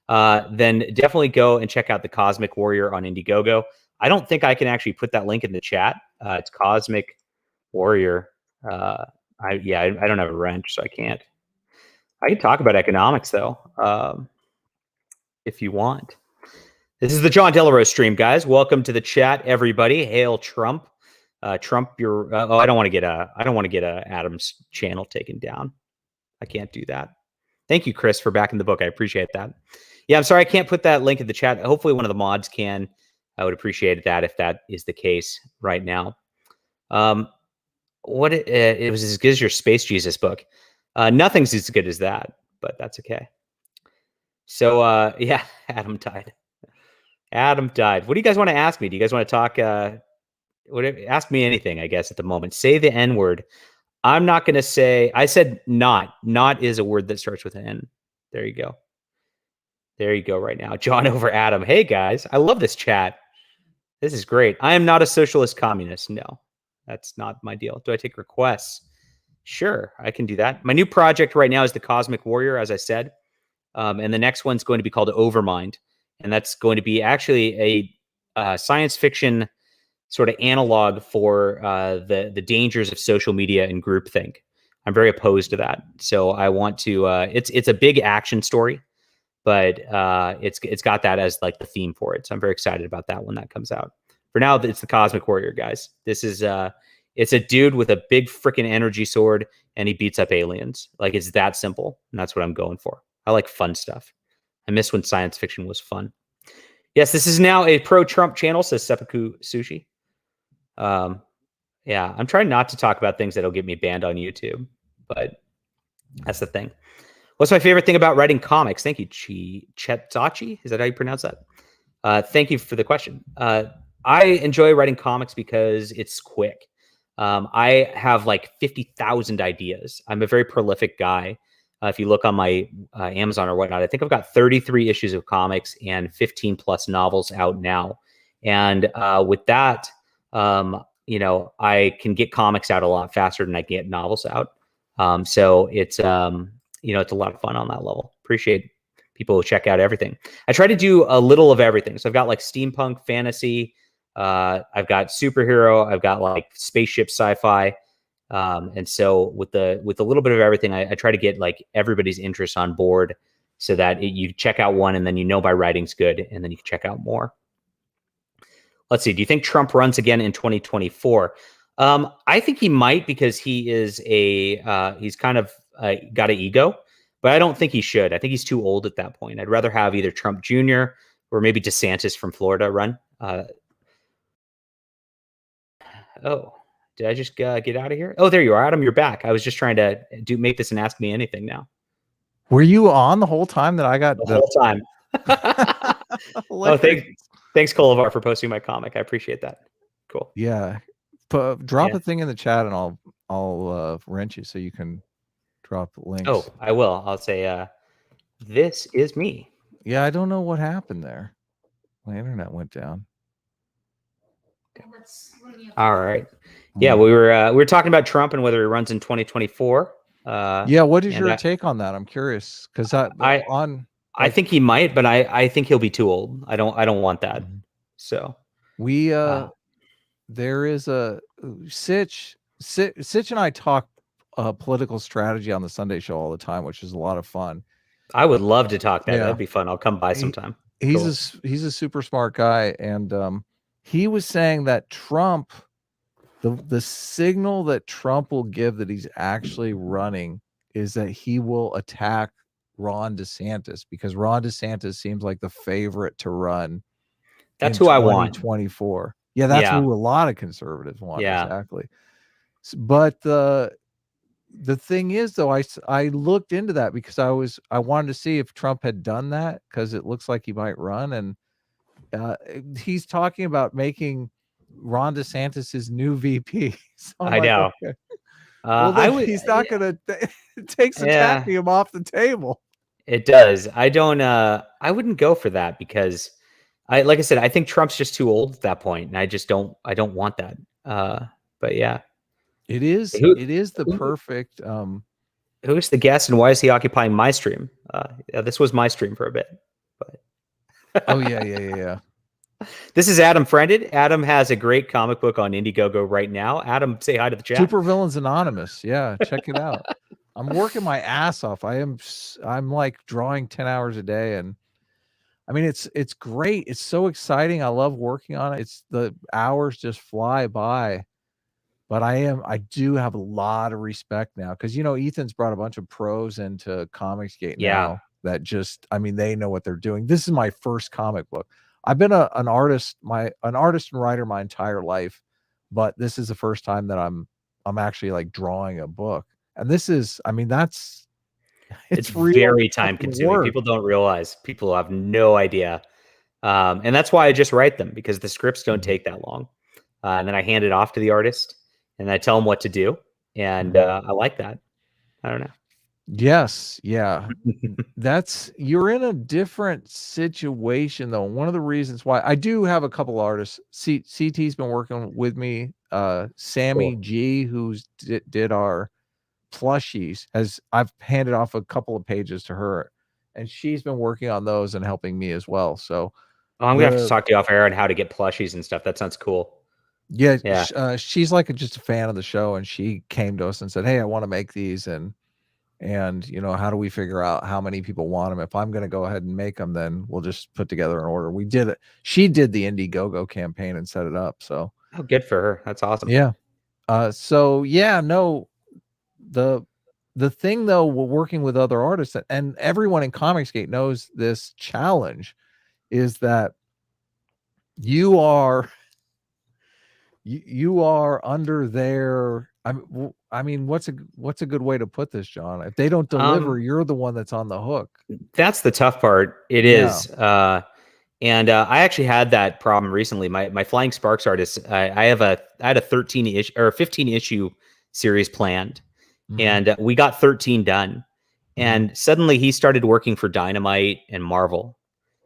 Then definitely go and check out the Cosmic Warrior on Indiegogo. I don't think I can actually put that link in the chat. It's Cosmic Warrior. I don't have a wrench, so I can't. I can talk about economics though, if you want. This is the John Delarose stream, guys. Welcome to the chat, everybody. Hail Trump. Trump, you're. I don't want to get Adam's channel taken down. I can't do that. Thank you, Chris, for backing the book. I appreciate that. Yeah, I'm sorry I can't put that link in the chat. Hopefully one of the mods can. I would appreciate that if that is the case right now. It was as good as your Space Jesus book. Nothing's as good as that, but that's okay. So yeah, Adam died. Adam died. What do you guys want to ask me? Do you guys want to talk? Ask me anything, I guess, at the moment. Say the N word. I'm not going to say. I said not. Not is a word that starts with an N. There you go. There you go right now. John over Adam. Hey, guys. I love this chat. This is great. I am not a socialist communist. No, that's not my deal. Do I take requests? Sure, I can do that. My new project right now is the Cosmic Warrior, as I said. And the next one's going to be called Overmind. And that's going to be actually a science fiction sort of analog for the dangers of social media and groupthink. I'm very opposed to that. So I want to, it's a big action story, but it's got that as like the theme for it. So I'm very excited about that when that comes out. For now, it's the Cosmic Warrior, guys. This is, it's a dude with a big freaking energy sword and he beats up aliens. Like it's that simple. And that's what I'm going for. I like fun stuff. I miss when science fiction was fun. Yes, this is now a pro-Trump channel, says Seppuku Sushi. Yeah, I'm trying not to talk about things that'll get me banned on YouTube, but that's the thing. What's my favorite thing about writing comics? Thank you, Chetzachi. Is that how you pronounce that? Thank you for the question. I enjoy writing comics because it's quick. I have like 50,000 ideas. I'm a very prolific guy. If you look on my Amazon or whatnot, I think I've got 33 issues of comics and 15 plus novels out now. And with that, I can get comics out a lot faster than I can get novels out. So it's, it's a lot of fun on that level. Appreciate people who check out everything. I try to do a little of everything. So I've got like steampunk, fantasy. I've got superhero. I've got like spaceship sci-fi. And so with a little bit of everything, I try to get like everybody's interest on board so that you check out one and then my writing's good and then you can check out more. Let's see. Do you think Trump runs again in 2024? I think he might because he is he's kind of got an ego, but I don't think he should. I think he's too old at that point. I'd rather have either Trump Jr. or maybe DeSantis from Florida run. Oh, did I just get out of here? Oh, there you are, Adam. You're back. I was just trying to make this and ask me anything now. Were you on the whole time that I got the whole time? Oh, thanks, Kolovar, for posting my comic. I appreciate that. Cool. Yeah. Drop a thing in the chat and I'll wrench you so you can drop links. Oh, I will. I'll say, this is me. Yeah, I don't know what happened there. My internet went down. All right. Yeah, we were talking about Trump and whether he runs in 2024. Yeah, what is your take on that? I'm curious because I think he might, but I think he'll be too old. I don't want that. So there is a Sitch and I talk political strategy on the Sunday show all the time, which is a lot of fun. I would love to talk that. Yeah. That'd be fun. I'll come by sometime. He's a super smart guy, and he was saying that Trump, the signal that Trump will give that he's actually running is that he will attack Ron DeSantis, because Ron DeSantis seems like the favorite to run. That's who I want. 2024. Yeah, that's who a lot of conservatives want. Yeah. Exactly. But the thing is, though, I looked into that because I wanted to see if Trump had done that, because it looks like he might run, and he's talking about making Ron DeSantis his new VP. So I know. Okay. Well, he's not going to take attacking him off the table. It does. I don't. I wouldn't go for that because like I said, I think Trump's just too old at that point, and I just don't. I don't want that. But yeah, It is who it is the who perfect who's the guest, and why is he occupying my stream? Yeah, this was my stream for a bit, oh but yeah, yeah, yeah, yeah. this is Adam Friended. Adam has a great comic book on Indiegogo right now. Adam, say hi to the chat. Supervillains Anonymous. Yeah, check it out. I'm working my ass off. I'm like drawing 10 hours a day, and I mean it's great. It's so exciting. I love working on it. It's the hours just fly by. But I do have a lot of respect now because Ethan's brought a bunch of pros into Comicsgate Yeah, now that just, I mean, they know what they're doing. This is my first comic book. I've been an artist, an artist and writer my entire life, but this is the first time that I'm actually like drawing a book. And this is, I mean, that's it's it's real very time fucking consuming. work. People don't realize. People have no idea. And that's why I just write them, because the scripts don't Mhm, take that long. And then I hand it off to the artist and I tell them what to do. And mhm. I like that. I don't know. Yes, yeah. That's you're in a different situation though. One of the reasons why I do have a couple artists. CT's been working with me. Sammy Cool. G, who's did our plushies, has I've handed off a couple of pages to her, and she's been working on those and helping me as well. So Oh, I'm gonna have to the talk to you off air on how to get plushies and stuff. That sounds cool. yeah, Yeah. she's like just a fan of the show, and she came to us and said, "Hey, I want to make these," and how do we figure out how many people want them? If I'm going to go ahead and make them, then we'll just put together an order. We did it. She did the Indiegogo campaign and set it up. So Oh, good for her. That's awesome. yeah. So yeah, no, the the thing though, we're working with other artists, and everyone in Comicsgate knows this challenge is that you are you are under their I mean, what's a good way to put this, John? If they don't deliver, Um, you're the one that's on the hook. that's the tough part. It Yeah. is. And I actually had that problem recently. My Flying Sparks artist, I had a 13 issue or 15 issue series planned, Hmm. and we got 13 done. Hmm. And suddenly he started working for Dynamite and Marvel.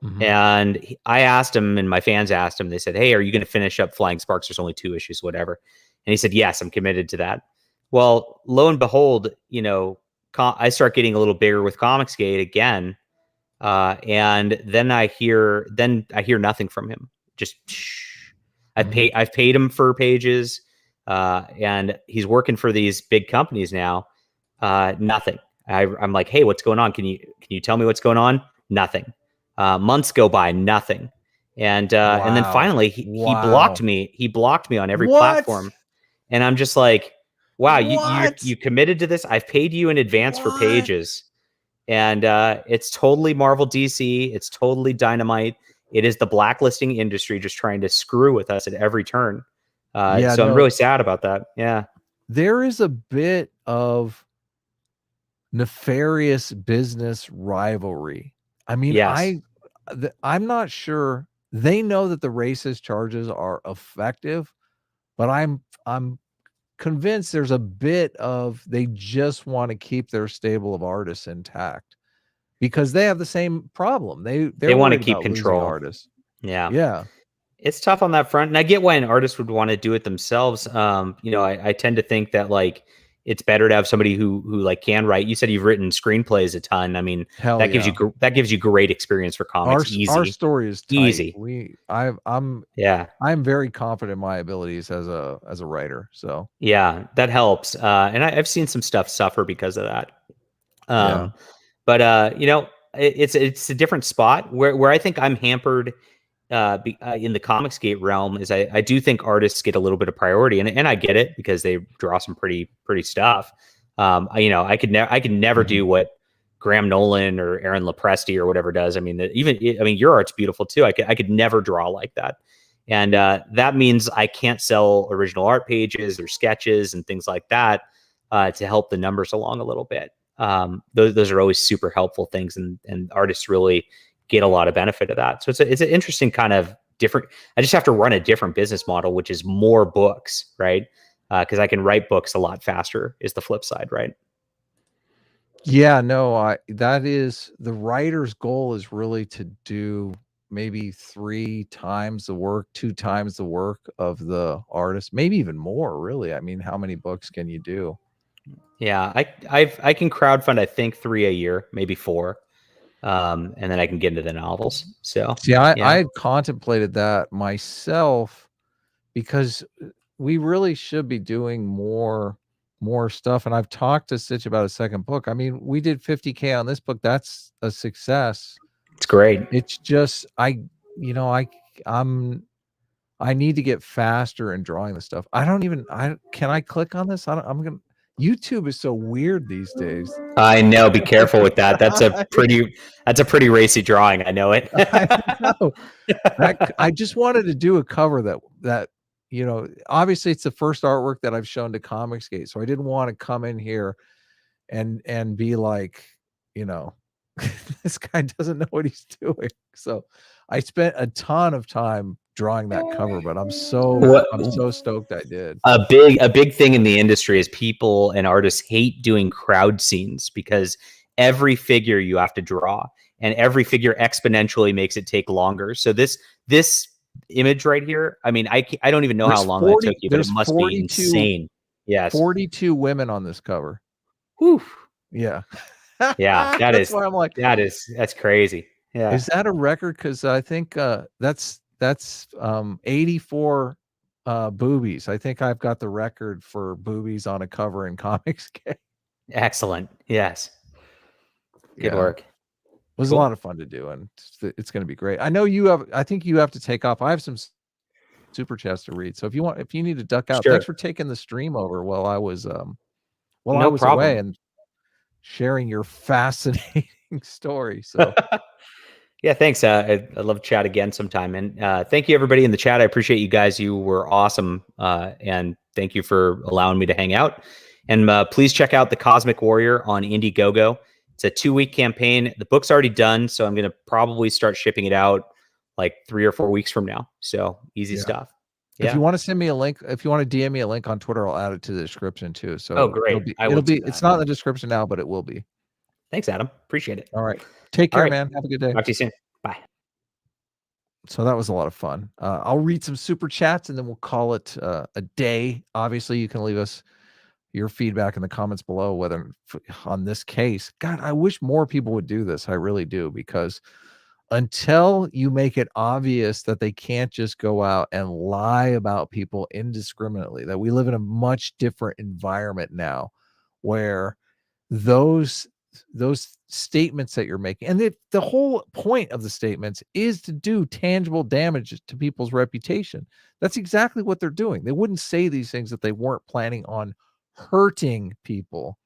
Hmm. And I asked him, and my fans asked him. They said, "Hey, are you going to finish up Flying Sparks? There's only 2 issues, whatever." And he said, "Yes, I'm committed to that." Well, lo and behold, I start getting a little bigger with Comicsgate again, and then I hear nothing from him. Just Hmm. I've paid him for pages, and he's working for these big companies now. Nothing. I'm like, hey, what's going on? Can you tell me what's going on? Nothing. Months go by, nothing. And then Wow. finally he blocked Wow. me. He blocked me on every What? platform, and I'm just like, wow, What? you committed to this. I've paid you in advance for What? pages, and it's totally Marvel DC. It's totally Dynamite. It is the blacklisting industry just trying to screw with us at every turn. Yeah, So I'm no, really sad about that. Yeah. there is a bit of nefarious business rivalry. I mean, Yes. I'm not sure they know that the racist charges are effective, but I'm convinced there's a bit of they just want to keep their stable of artists intact because they have the same problem. They They're want to worried keep about losing control. artists. Yeah. Yeah. It's tough on that front. And I get why an artist would want to do it themselves. I tend to think that like it's better to have somebody who like can write. You said you've written screenplays a ton. I mean, Hell yeah. that gives you great experience for comics. Our Easy. story is tight. Easy. Yeah. I'm very confident in my abilities as a writer. So Yeah, that helps. And I've seen some stuff suffer because of that. yeah. Um, but it's a different spot where I think I'm hampered in the Comicsgate realm is I do think artists get a little bit of priority, and I get it because they draw some pretty stuff. I could never Mhm. do what Graham Nolan or Aaron Lopresti or whatever does. I mean, your art's beautiful too. I could never draw like that, and that means I can't sell original art pages or sketches and things like that to help the numbers along a little bit. Those are always super helpful things, and artists really get a lot of benefit of that. So it's an interesting kind of different. I just have to run a different business model, which is more books, right? Because I can write books a lot faster. Is the flip side, right? Yeah, no, that is the writer's goal, is really to do maybe 3 times the work, 2 times the work of the artist, maybe even more, really. I mean, how many books can you do? Yeah, I can crowdfund, I think, 3 a year, maybe 4. And then I can get into the novels. So See, I yeah, had contemplated that myself, because we really should be doing more stuff, and I've talked to Stitch about a second book. I mean, we did 50K on this book. That's a success. it's great. It's just you know, I'm I need to get faster in drawing the stuff. I can I click on this? I don't, I'm gonna YouTube is so weird these days. I know. Be careful with that. That's a pretty racy drawing. I know it. I know. I just wanted to do a cover that obviously it's the first artwork that I've shown to Comicsgate, so I didn't want to come in here and be like, you know, this guy doesn't know what he's doing. So I spent a ton of time drawing that cover, but What I'm so stoked I did. a big thing in the industry is people and artists hate doing crowd scenes because every figure you have to draw, and every figure exponentially makes it take longer. So this image right here, I mean, I don't even know how long that took you, but it There's must be 42 insane. Yes. 42 women on this cover. Whew. Yeah. Yeah, That's why I'm like, that's crazy. Yeah. is that a record? Because I think that's 84 boobies. I think I've got the record for boobies on a cover in Comicsgate. Excellent. Yes. Good Yeah. work. It was a Cool. lot of fun to do, and it's going to be great. I think you have to take off. I have some super chats to read. So if you need to duck out, Sure. thanks for taking the stream over while I No was away problem. and sharing your fascinating story. So Yeah, thanks. I'd love to chat again sometime. And thank you, everybody in the chat. I appreciate you guys. You were awesome. And thank you for allowing me to hang out. And please check out The Cosmic Warrior on Indiegogo. It's a 2-week campaign. The book's already done, so I'm going to probably start shipping it out like 3 or 4 weeks from now. So easy yeah. stuff. If Yeah. you want to send me a link, if you want to DM me a link on Twitter, I'll add it to the description too. Oh, So great. I will do it's that. not in the description now, but it will be. Thanks, Adam. Appreciate it. All right. Take All care, right. man. Have a good day. Talk to you soon. Bye. So that was a lot of fun. I'll read some super chats and then we'll call it a day. Obviously, you can leave us your feedback in the comments below, whether on this case. God, I wish more people would do this. I really do, because until you make it obvious that they can't just go out and lie about people indiscriminately, that we live in a much different environment now where those statements that you're making, and the whole point of the statements is to do tangible damage to people's reputation. That's exactly what they're doing. They wouldn't say these things if they weren't planning on hurting people.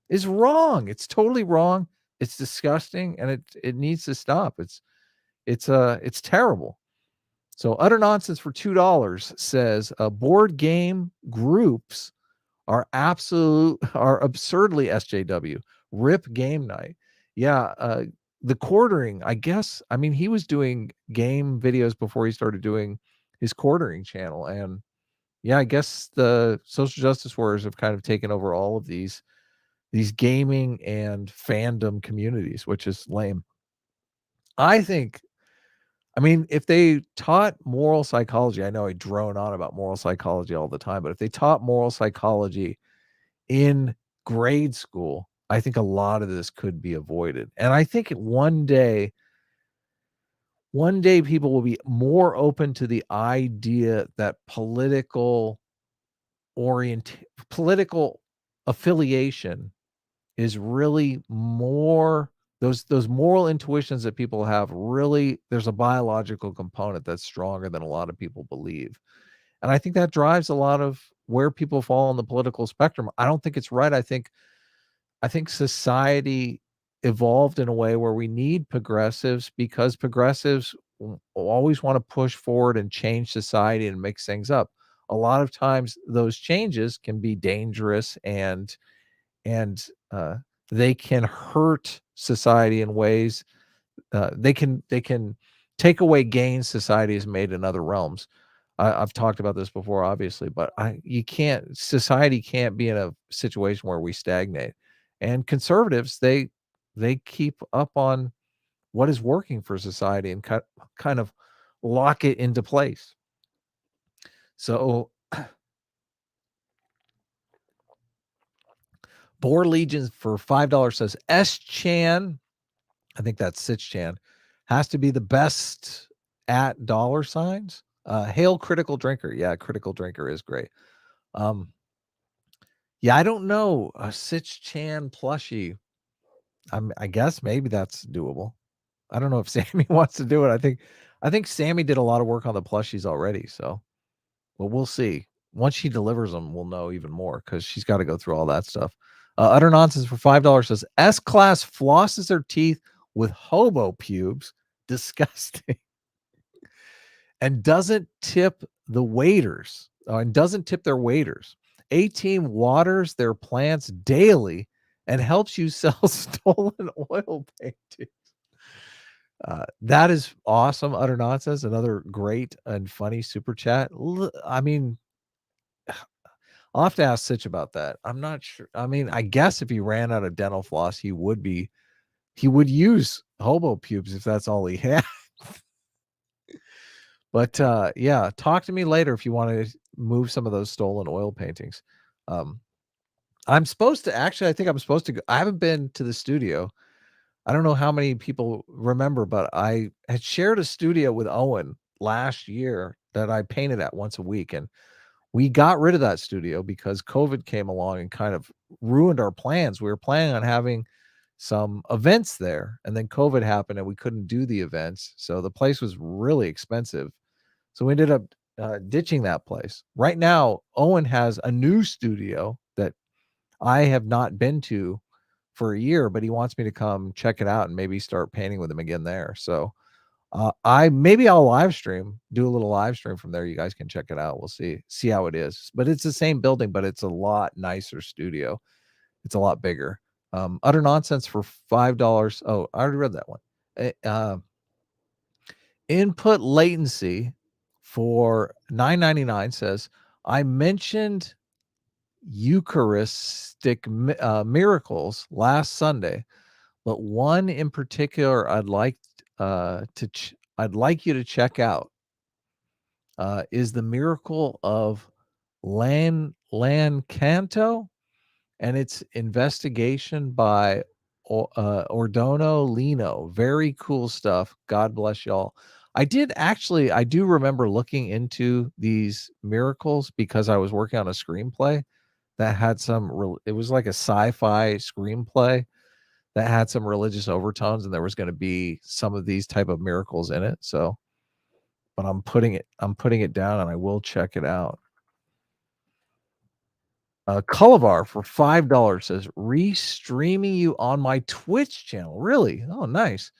Is wrong. It's totally wrong. It's disgusting, and it needs to stop. It's terrible. So Utter Nonsense for $2 says board game groups are absurdly SJW. Rip game night. Yeah, the quartering, I guess. I mean, he was doing game videos before he started doing his quartering channel, and yeah, I guess the social justice warriors have kind of taken over all of these gaming and fandom communities, which is lame. I mean, if they taught moral psychology, I know I drone on about moral psychology all the time, but if they taught moral psychology in grade school, I think a lot of this could be avoided. And I think one day people will be more open to the idea that political affiliation is really more, those moral intuitions that people have, really there's a biological component that's stronger than a lot of people believe. And I think that drives a lot of where people fall on the political spectrum. I don't think it's right. I think society evolved in a way where we need progressives, because progressives always want to push forward and change society and mix things up. A lot of times those changes can be dangerous, and they can hurt society in ways, they can take away gains society has made in other realms. I've talked about this before, obviously, but society can't be in a situation where we stagnate. And conservatives, they keep up on what is working for society and kind of lock it into place. So Boar Legion for $5 says S Chan, I think that's Sitch Chan, has to be the best at dollar signs. Hail Critical Drinker. Yeah, Critical Drinker is great. Yeah, I don't know. A Sitch Chan plushie. I guess maybe that's doable. I don't know if Sammy wants to do it. I think Sammy did a lot of work on the plushies already. So, but we'll see. Once she delivers them, we'll know even more because she's got to go through all that stuff. Utter Nonsense for $5 says S Class flosses her teeth with hobo pubes. Disgusting. And doesn't tip the waiters. And doesn't tip their waiters. A-Team waters their plants daily and helps you sell stolen oil paintings. That is awesome. Utter Nonsense. Another great and funny super chat. I mean, I'll have to ask Sitch about that. I'm not sure. I mean, I guess if he ran out of dental floss, he would use hobo pubes if that's all he had. But yeah, talk to me later if you want to move some of those stolen oil paintings. I'm supposed to actually, I think I'm supposed to go. I haven't been to the studio. I don't know how many people remember, but I had shared a studio with Owen last year that I painted at once a week. And we got rid of that studio because COVID came along and kind of ruined our plans. We were planning on having some events there, and then COVID happened and we couldn't do the events. So the place was really expensive. So we ended up ditching that place. Right now, Owen has a new studio that I have not been to for a year, but he wants me to come check it out and maybe start painting with him again there. So I'll live stream, do a little live stream from there. You guys can check it out. We'll see how it is. But it's the same building, but it's a lot nicer studio. It's a lot bigger. Utter Nonsense for $5. Oh, I already read that one. Input Latency for $9.99 says, I mentioned Eucharistic miracles last Sunday, but one in particular I'd like you to check out is the miracle of Lancanto and its investigation by Ordono Lino. Very cool stuff. God bless y'all. I do remember looking into these miracles because I was working on a screenplay that had it was like a sci-fi screenplay that had some religious overtones, and there was going to be some of these type of miracles in it. So, but I'm putting it down and I will check it out. Cullivar for $5 says, restreaming you on my Twitch channel. Really? Oh, nice.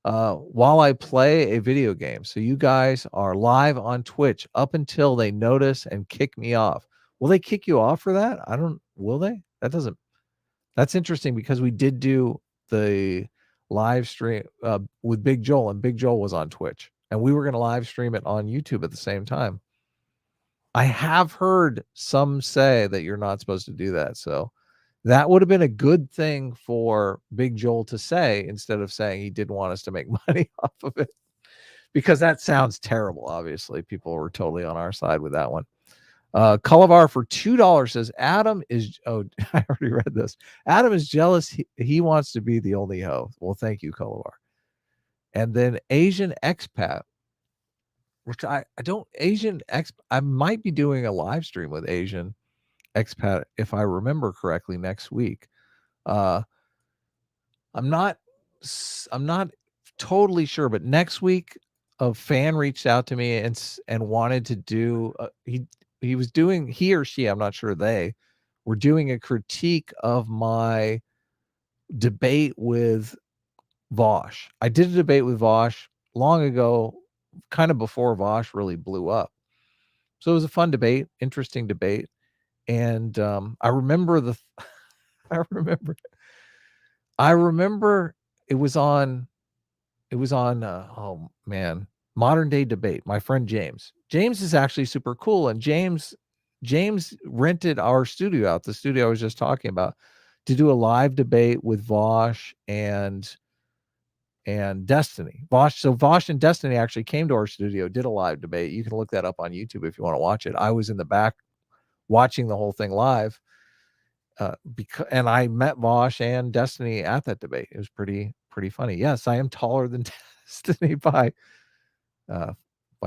While I play a video game. So you guys are live on Twitch up until they notice and kick me off. Will they kick you off for that? Will they? That's interesting because we did do the live stream with Big Joel, and Big Joel was on Twitch, and we were going to live stream it on YouTube at the same time. I have heard some say that you're not supposed to do that. So that would have been a good thing for Big Joel to say instead of saying he didn't want us to make money off of it, because that sounds terrible. Obviously, people were totally on our side with that one. Cullivar for $2 says, Adam is, oh, I already read this. Adam is jealous. He wants to be the only hoe. Well, thank you, Cullivar. And then Asian expat, which I might be doing a live stream with Asian expat if I remember correctly next week. I'm not totally sure, but next week a fan reached out to me and wanted to do he or she, I'm not sure, they were doing a critique of my debate with Vosh. I did a debate with Vosh long ago, kind of before Vosh really blew up. So it was a fun debate, interesting debate. And I remember I remember it was on oh man, Modern Day Debate. My friend James is actually super cool, and James rented our studio out, the studio I was just talking about, to do a live debate with Vosh and Destiny. Vosh and Destiny actually came to our studio, did a live debate. You can look that up on YouTube if you want to watch it. I was in the back watching the whole thing live, and I met Vosh and Destiny at that debate. It was pretty funny. Yes, I am taller than Destiny by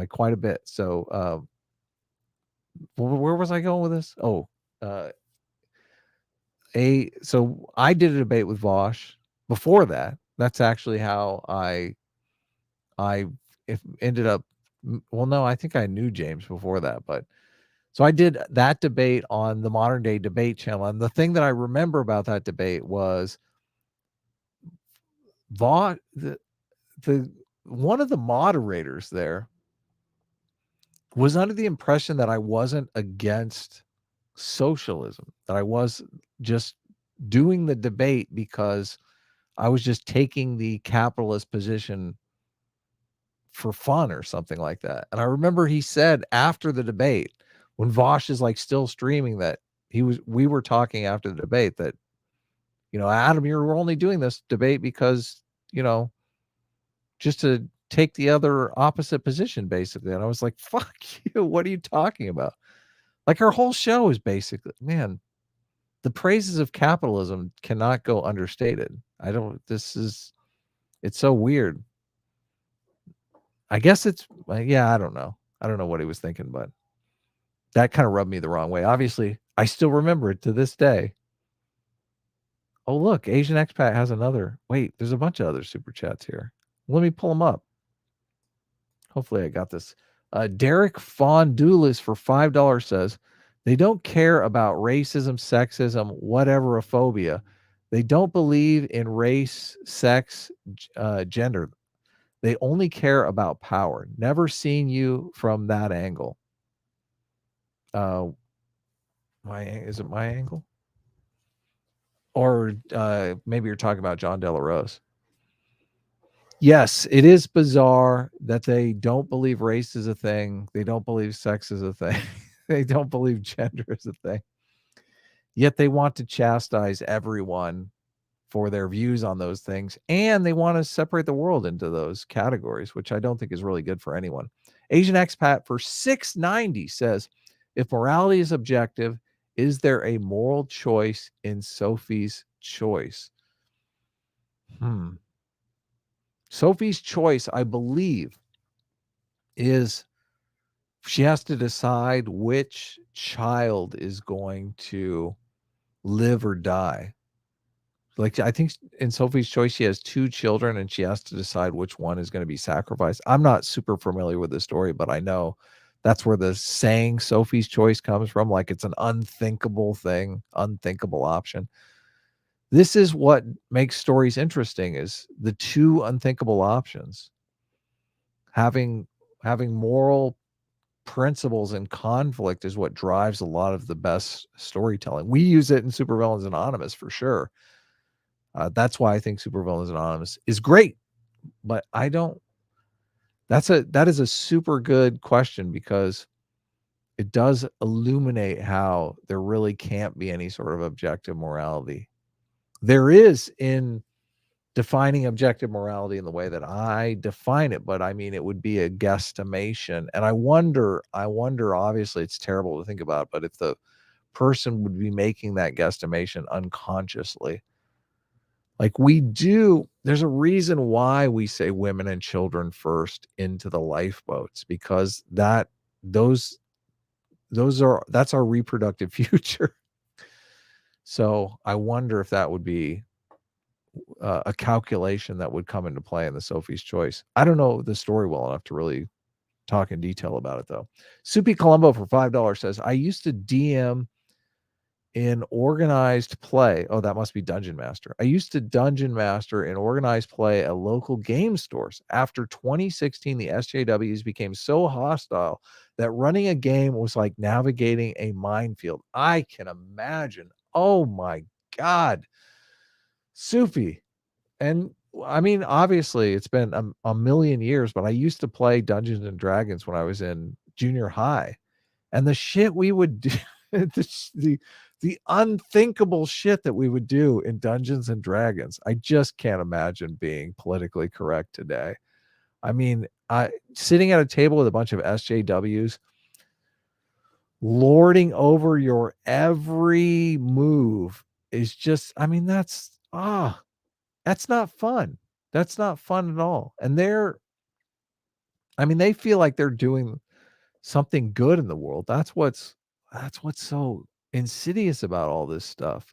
quite a bit. So where was I going with this? So I did a debate with Vosh before that. That's actually how I ended up. Well, no, I think I knew James before that, but so I did that debate on the Modern Day Debate channel. And the thing that I remember about that debate was Vosh, the one of the moderators there was under the impression that I wasn't against socialism, that I was just doing the debate because I was just taking the capitalist position for fun or something like that. And I remember he said after the debate, when Vosh is like still streaming, that we were talking after the debate that, Adam, you're only doing this debate because, just to take the other opposite position, basically. And I was like, fuck you. What are you talking about? Like, our whole show is basically, man, the praises of capitalism cannot go understated. It's so weird. I guess I don't know. I don't know what he was thinking, but that kind of rubbed me the wrong way. Obviously, I still remember it to this day. Oh, look, Asian Expat has another. Wait, there's a bunch of other super chats here. Let me pull them up. Hopefully I got this. Derek Fondulis for $5 says, they don't care about racism, sexism, whatever-ophobia. They don't believe in race, sex, gender. They only care about power. Never seen you from that angle. Is it my angle? Or maybe you're talking about John Delarose. Yes, it is bizarre that they don't believe race is a thing. They don't believe sex is a thing. They don't believe gender is a thing. Yet they want to chastise everyone for their views on those things. And they want to separate the world into those categories, which I don't think is really good for anyone. Asian Expat for $6.90 says, if morality is objective, is there a moral choice in Sophie's choice? Sophie's choice, I believe, is she has to decide which child is going to live or die. Like, I think in Sophie's choice, she has 2 children and she has to decide which one is going to be sacrificed. I'm not super familiar with the story, but I know that's where the saying Sophie's choice comes from. Like, it's an unthinkable thing, unthinkable option. This is what makes stories interesting, is the 2 unthinkable options. Having moral principles and conflict is what drives a lot of the best storytelling. We use it in Supervillains Anonymous for sure. That's why I think Supervillains Anonymous is great. But that is a super good question, because it does illuminate how there really can't be any sort of objective morality. There is in defining objective morality in the way that I define it, but I mean, it would be a guesstimation. And I wonder, obviously it's terrible to think about, but if the person would be making that guesstimation unconsciously, like we do, there's a reason why we say women and children first into the lifeboats, because that's our reproductive future. So I wonder if that would be a calculation that would come into play in the Sophie's choice. I don't know the story well enough to really talk in detail about it, though. Soupy Colombo for $5 says, I used to DM in organized play. Oh, that must be Dungeon Master. I used to Dungeon Master in organized play at local game stores. After 2016, the SJWs became so hostile that running a game was like navigating a minefield. I can imagine. Oh my God. Soupy. And I mean, obviously it's been a million years, but I used to play Dungeons and Dragons when I was in junior high, and the shit we would do, the the unthinkable shit that we would do in Dungeons and Dragons. I just can't imagine being politically correct today. I mean, sitting at a table with a bunch of SJWs, lording over your every move is just, I mean, that's not fun. That's not fun at all. And they feel like they're doing something good in the world. That's what's so insidious about all this stuff.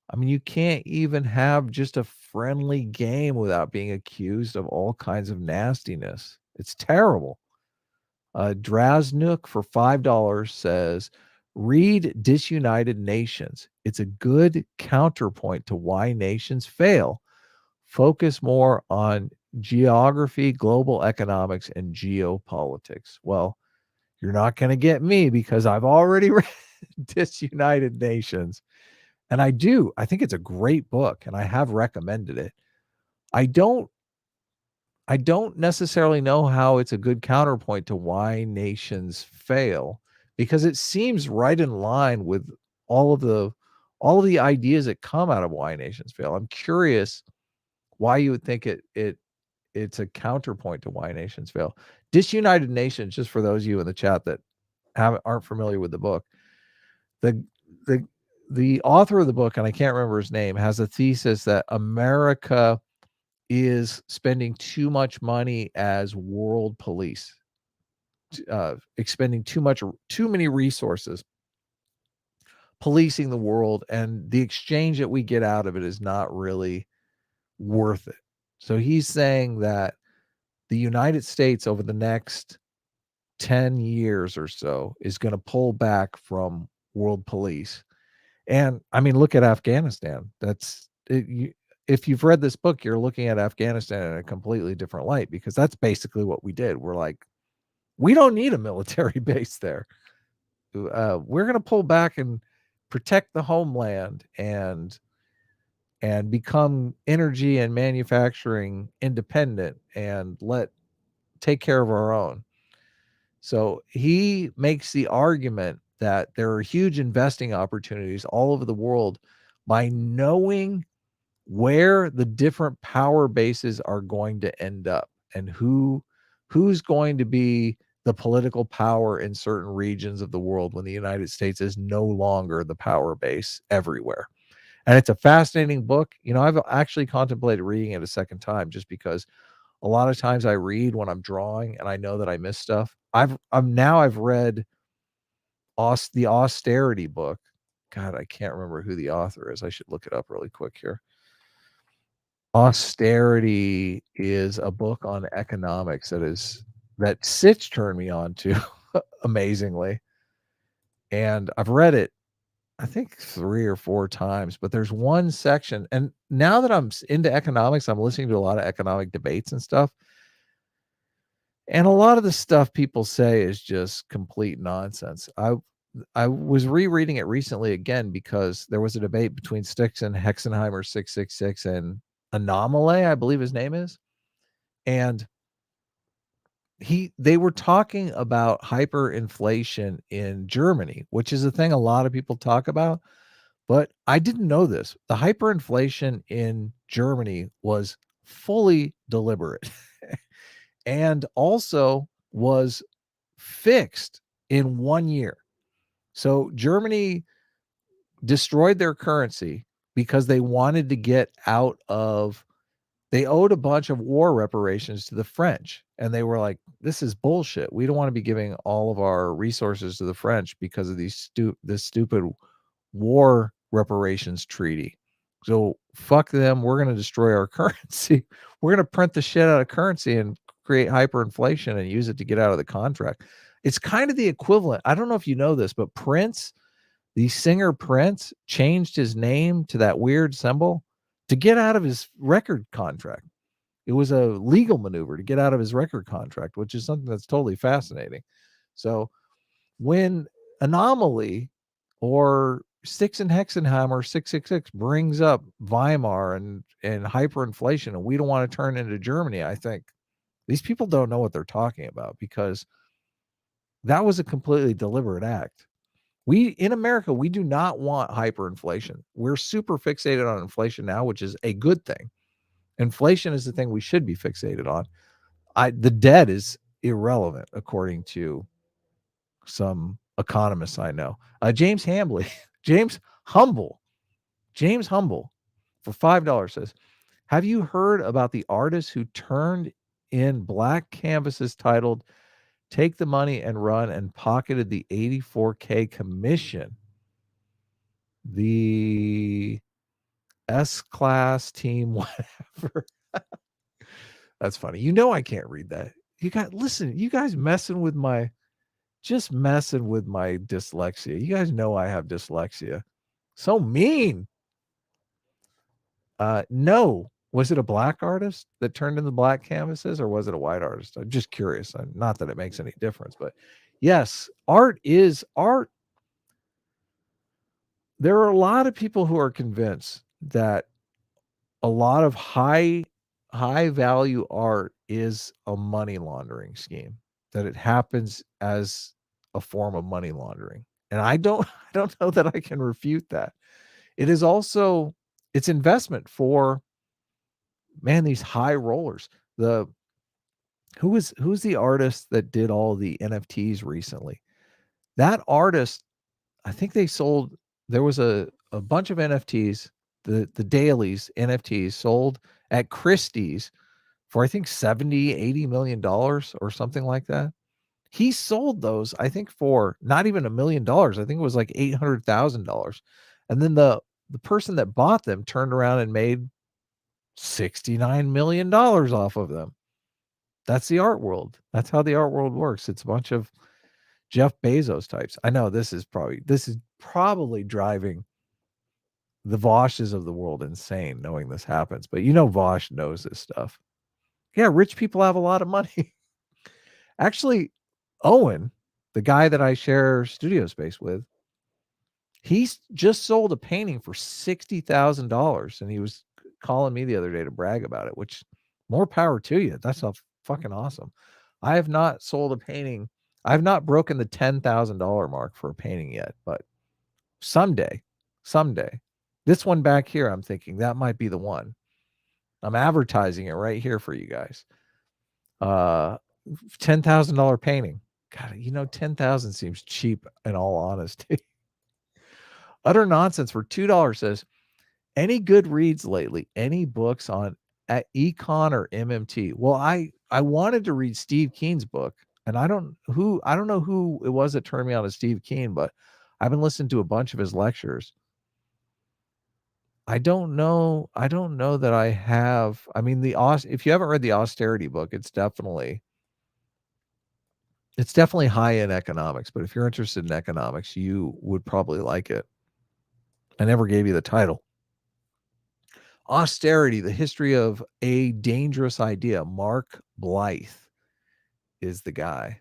I mean, you can't even have just a friendly game without being accused of all kinds of nastiness. It's terrible. Drasnook for $5 says, read Disunited Nations. It's a good counterpoint to why nations fail. Focus more on geography, global economics, and geopolitics. Well, you're not going to get me because I've already read Disunited Nations. And I think it's a great book and I have recommended it. I don't necessarily know how it's a good counterpoint to why nations fail, because it seems right in line with all of the ideas that come out of why nations fail. I'm curious why you would think it's a counterpoint to why nations fail. Disunited Nations, just for those of you in the chat that aren't familiar with the book, the the the author of the book, and I can't remember his name, has a thesis that America is spending too much money as world police, expending too many resources policing the world, and the exchange that we get out of it is not really worth it. So he's saying that the United States over the next 10 years or so is going to pull back from world police. And I mean, look at Afghanistan. If you've read this book, you're looking at Afghanistan in a completely different light, because that's basically what we did. We're like, we don't need a military base there. We're going to pull back and protect the homeland and become energy and manufacturing independent and take care of our own. So he makes the argument that there are huge investing opportunities all over the world by knowing where the different power bases are going to end up and who's going to be the political power in certain regions of the world when the United States is no longer the power base everywhere. And it's a fascinating book. I've actually contemplated reading it a second time, just because a lot of times I read when I'm drawing and I know that I miss stuff. I've read the Austerity book. God, I can't remember who the author is. I should look it up really quick here. Austerity is a book on economics that Sitch turned me on to amazingly. And I've read it, I think 3 or 4 times, but there's one section, and now that I'm into economics, I'm listening to a lot of economic debates and stuff. And a lot of the stuff people say is just complete nonsense. I was rereading it recently again because there was a debate between Sticks and Hexenheimer 666 and Anomaly, I believe his name is. And they were talking about hyperinflation in Germany, which is a thing a lot of people talk about, but I didn't know this. The hyperinflation in Germany was fully deliberate and also was fixed in 1 year. So Germany destroyed their currency because they wanted to get out of, they owed a bunch of war reparations to the French. And they were like, this is bullshit. We don't want to be giving all of our resources to the French because of this stupid war reparations treaty. So fuck them. We're going to destroy our currency. We're going to print the shit out of currency and create hyperinflation and use it to get out of the contract. It's kind of the equivalent. I don't know if you know this, but Prince, the singer Prince, changed his name to that weird symbol to get out of his record contract. It was a legal maneuver to get out of his record contract, which is something that's totally fascinating. So when Anomaly or Sticks and Hexenheimer 666 brings up Weimar and hyperinflation, and we don't want to turn into Germany, I think these people don't know what they're talking about, because that was a completely deliberate act. In America, we do not want hyperinflation. We're super fixated on inflation now, which is a good thing. Inflation is the thing we should be fixated on. The debt is irrelevant, according to some economists I know. James Hambley, James Humble, for $5 says, have you heard about the artist who turned in black canvases titled "Take the Money and Run" and pocketed the $84K commission? The S-class team, whatever. That's funny. You know I can't read that. You guys messing with my dyslexia. You guys know I have dyslexia. So mean. No. Was it a black artist that turned in the black canvases, or was it a white artist? I'm just curious. Not that it makes any difference, but yes, art is art. There are a lot of people who are convinced that a lot of high value art is a money laundering scheme, that it happens as a form of money laundering. And I don't know that I can refute that. It is also, it's investment for, man, these high rollers. Who's the artist that did all the NFTs recently? That artist, I think they sold, there was a bunch of NFTs, the dailies NFTs sold at Christie's for I think 70-80 million dollars or something like that. He sold those, I think, for not even $1 million. I think it was like $800,000. And then the person that bought them turned around and made $69 million off of them. That's the art world. That's how the art world works. It's a bunch of Jeff Bezos types. I know this is probably driving the Voshes of the world insane, knowing this happens. But Vosh knows this stuff. Yeah, rich people have a lot of money. Actually, Owen, the guy that I share studio space with, he's just sold a painting for $60,000, and he was calling me the other day to brag about it, which more power to you. That's fucking awesome. I have not sold a painting. I have not broken the $10,000 mark for a painting yet, but someday, this one back here, I'm thinking that might be the one. I'm advertising it right here for you guys. $10,000 painting. God, 10,000 seems cheap in all honesty. Utter Nonsense for $2 says, any good reads lately? Any books on econ or MMT? Well, I wanted to read Steve Keen's book, and I don't know who it was that turned me on to Steve Keen, but I've been listening to a bunch of his lectures. I don't know that I have. I mean, if you haven't read the austerity book, it's definitely high in economics, but if you're interested in economics, you would probably like it. I never gave you the title. Austerity, the history of a dangerous idea. Mark Blythe is the guy.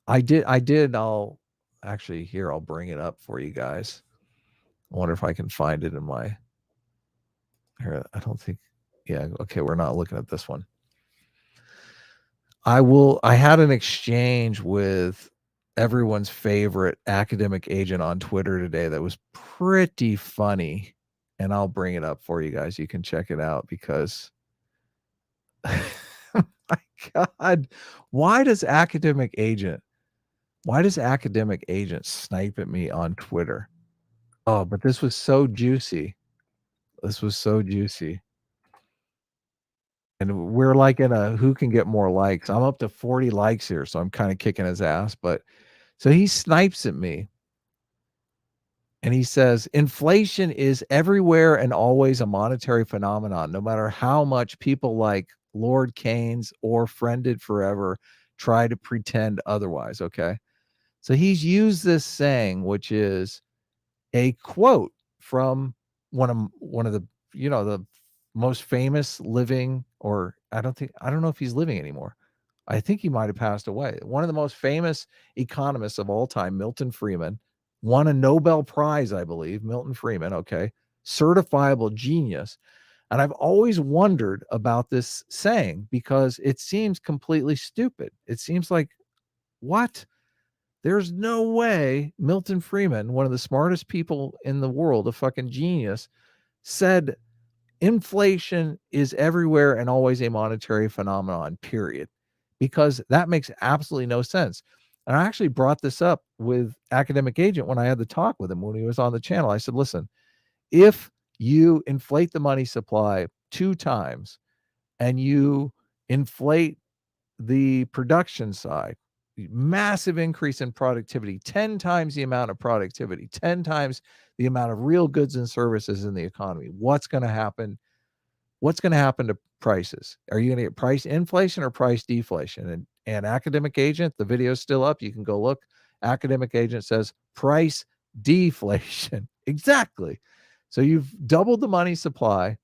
I'll actually, here, I'll bring it up for you guys. I wonder if I can find it in my, here, I don't think, yeah, okay, we're not looking at this one. I had an exchange with everyone's favorite academic agent on Twitter today that was pretty funny, and I'll bring it up for you guys. You can check it out because my God, why does academic agent snipe at me on Twitter? Oh, but this was so juicy. And we're like in a who can get more likes. I'm up to 40 likes here, so I'm kind of kicking his ass. But so he snipes at me and he says, inflation is everywhere and always a monetary phenomenon, no matter how much people like Lord Keynes or Friended Forever try to pretend otherwise. Okay. So he's used this saying, which is a quote from one of the the most famous living, or I don't know if he's living anymore. I think he might have passed away. One of the most famous economists of all time, Milton Friedman, won a Nobel Prize, I believe. Milton Friedman, okay, certifiable genius. And I've always wondered about this saying because it seems completely stupid. It seems like, what? There's no way Milton Friedman, one of the smartest people in the world, a fucking genius, said inflation is everywhere and always a monetary phenomenon, period. Because that makes absolutely no sense. And I actually brought this up with Academic Agent when I had the talk with him when he was on the channel. I said, listen, if you inflate the money supply 2 times and you inflate the production side, massive increase in productivity, 10 times the amount of productivity, 10 times the amount of real goods and services in the economy, what's going to happen? What's going to happen to prices? Are you going to get price inflation or price deflation? And Academic Agent, the video is still up. You can go look. Academic Agent says price deflation. Exactly. So you've doubled the money supply,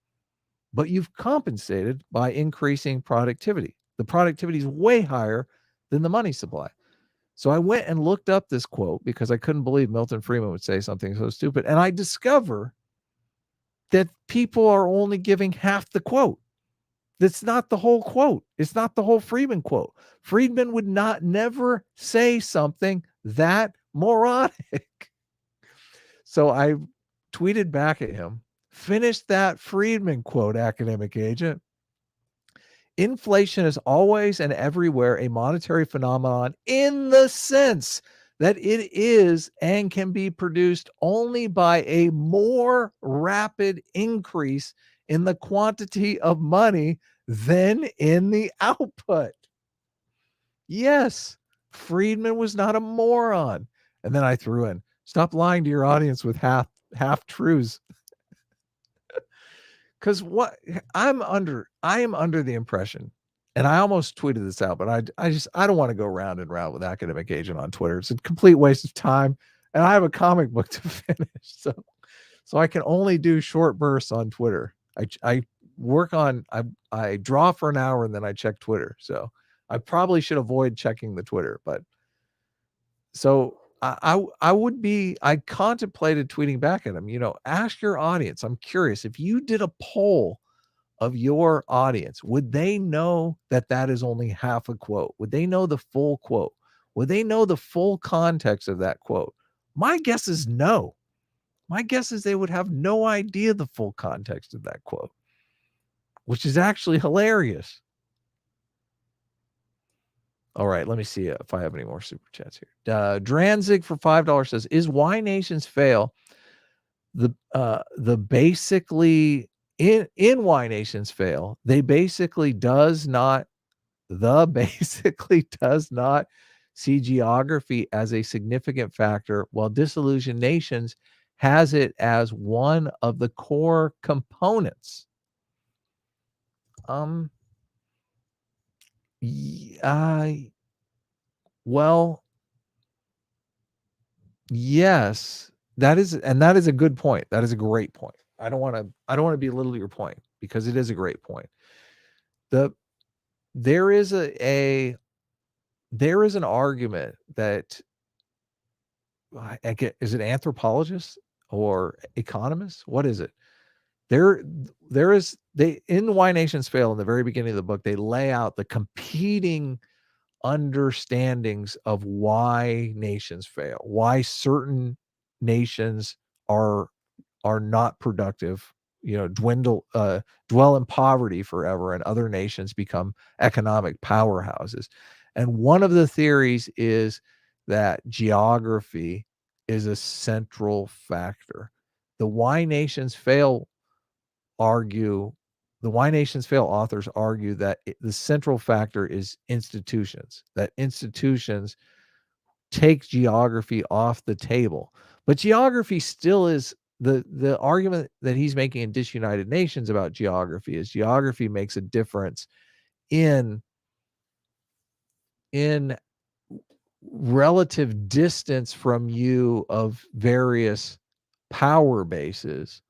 but you've compensated by increasing productivity. The productivity is way higher than the money supply. So I went and looked up this quote because I couldn't believe Milton Friedman would say something so stupid. And I discover that people are only giving half the quote. That's not the whole quote. It's not the whole Friedman quote. Friedman would never say something that moronic. So I tweeted back at him, finish that Friedman quote, Academic Agent. Inflation is always and everywhere a monetary phenomenon in the sense that it is and can be produced only by a more rapid increase in the quantity of money than in the output. Yes, Friedman was not a moron. And then I threw in, stop lying to your audience with half truths. Because what I am under the impression, and I almost tweeted this out, but I don't want to go round and round with Academic Agent on Twitter. It's a complete waste of time, and I have a comic book to finish, so I can only do short bursts on Twitter. I work on I draw for an hour and then I check Twitter. So I probably should avoid checking the Twitter, but so I contemplated tweeting back at him, ask your audience. I'm curious if you did a poll of your audience, would they know that that is only half a quote? Would they know the full quote? Would they know the full context of that quote? My guess is no. My guess is they would have no idea the full context of that quote, which is actually hilarious. All right, let me see if I have any more super chats here. Dranzig for $5 says, "Is Why Nations Fail the basically in Why Nations Fail? They basically does not see geography as a significant factor, while Disillusioned Nations has it as one of the core components." Well, yes, that is a good point. That is a great point. I don't want to belittle your point because it is a great point. There is an argument that is it anthropologists or economists? What is it? There is in Why Nations Fail, in the very beginning of the book, they lay out the competing understandings of why nations fail, why certain nations are not productive, dwell in poverty forever, and other nations become economic powerhouses. And one of the theories is that geography is a central factor. The Why Nations Fail authors argue that the central factor is institutions, that institutions take geography off the table. But geography still is the argument that he's making in Disunited Nations about geography is geography makes a difference in relative distance from you of various power bases,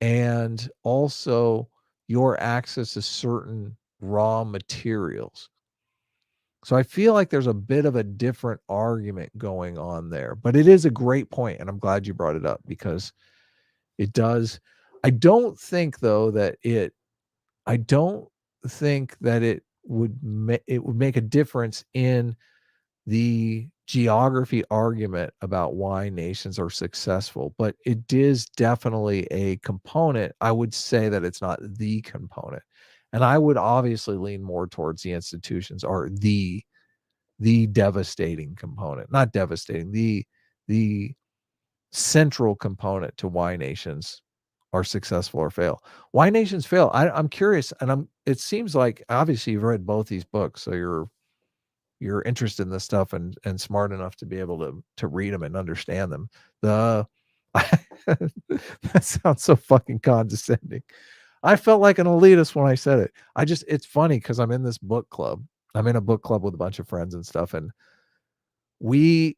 and also your access to certain raw materials. So I feel like there's a bit of a different argument going on there, but it is a great point, and I'm glad you brought it up because it does. I don't think though that it would make a difference in the geography argument about why nations are successful, but it is definitely a component. I would say that it's not the component. And I would obviously lean more towards the institutions are the devastating component, not devastating, the central component to why nations are successful or fail. Why nations fail? I'm curious, and it seems like obviously you've read both these books, so you're interested in this stuff and smart enough to be able to read them and understand them. The that sounds so fucking condescending. I felt like an elitist when I said it. It's funny because I'm in this book club. I'm in a book club with a bunch of friends and stuff, and we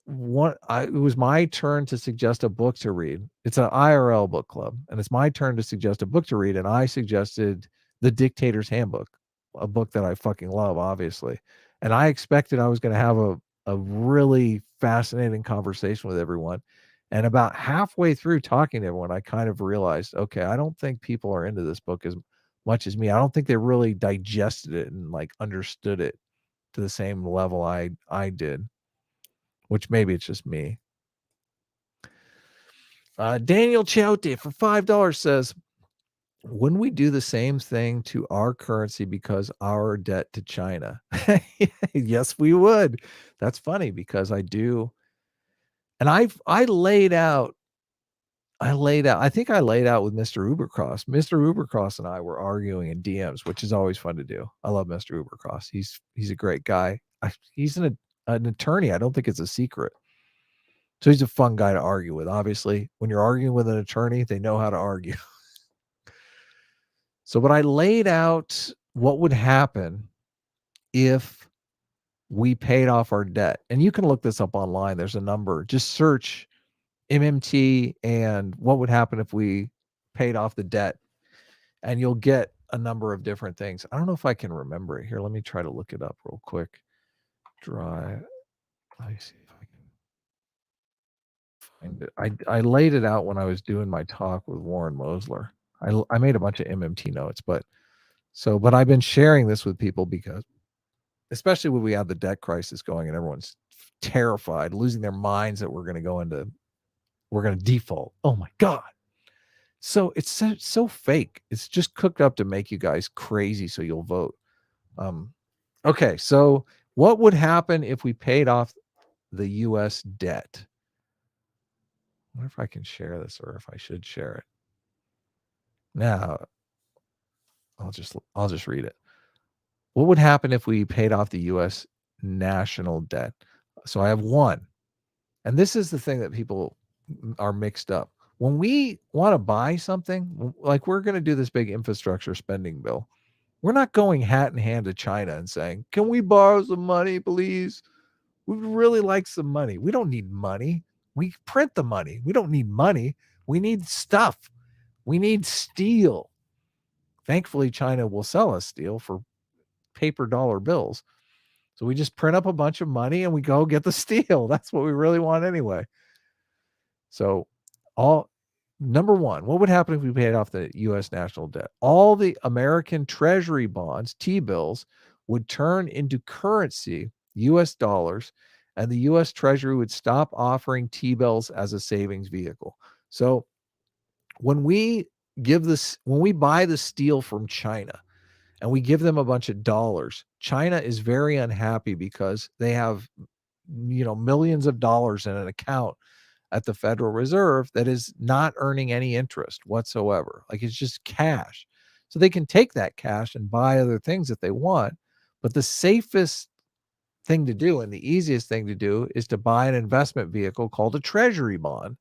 it was my turn to suggest a book to read. It's an IRL book club, and it's my turn to suggest a book to read, and I suggested The Dictator's Handbook, a book that I fucking love, obviously. And I expected I was going to have a really fascinating conversation with everyone. And about halfway through talking to everyone, I kind of realized, okay, I don't think people are into this book as much as me. I don't think they really digested it and like understood it to the same level I did, which maybe it's just me. Daniel Choute for $5 says, wouldn't we do the same thing to our currency because our debt to China? Yes, we would. That's funny because I do. And I laid out, I think I laid out with Mr. Ubercross. Mr. Ubercross and I were arguing in DMs, which is always fun to do. I love Mr. Ubercross. He's a great guy. He's an attorney. I don't think it's a secret. So he's a fun guy to argue with. Obviously, when you're arguing with an attorney, they know how to argue. So, but I laid out what would happen if we paid off our debt. And you can look this up online. There's a number. Just search MMT and what would happen if we paid off the debt. And you'll get a number of different things. I don't know if I can remember it. Here, let me try to look it up real quick. Let me see if I can find it. I laid it out when I was doing my talk with Warren Mosler. I made a bunch of MMT notes, but I've been sharing this with people because, especially when we have the debt crisis going and everyone's terrified, losing their minds that we're going to default. Oh my God. So it's so fake. It's just cooked up to make you guys crazy so you'll vote. Okay. So what would happen if we paid off the US debt? I wonder if I can share this or if I should share it. Now, I'll just read it. What would happen if we paid off the US national debt? So I have one. And this is the thing that people are mixed up. When we want to buy something, like we're going to do this big infrastructure spending bill, we're not going hat in hand to China and saying, can we borrow some money, please? We would really like some money. We don't need money. We print the money. We don't need money. We need stuff. We need steel. Thankfully, China will sell us steel for paper dollar bills. So we just print up a bunch of money and we go get the steel. That's what we really want anyway. So number one, what would happen if we paid off the US national debt? All the American Treasury bonds, T-bills, would turn into currency, US dollars, and the US Treasury would stop offering T-bills as a savings vehicle. So when we buy the steel from China and we give them a bunch of dollars, China is very unhappy because they have millions of dollars in an account at the Federal Reserve that is not earning any interest whatsoever. Like it's just cash. So they can take that cash and buy other things that they want. But the safest thing to do and the easiest thing to do is to buy an investment vehicle called a treasury bond.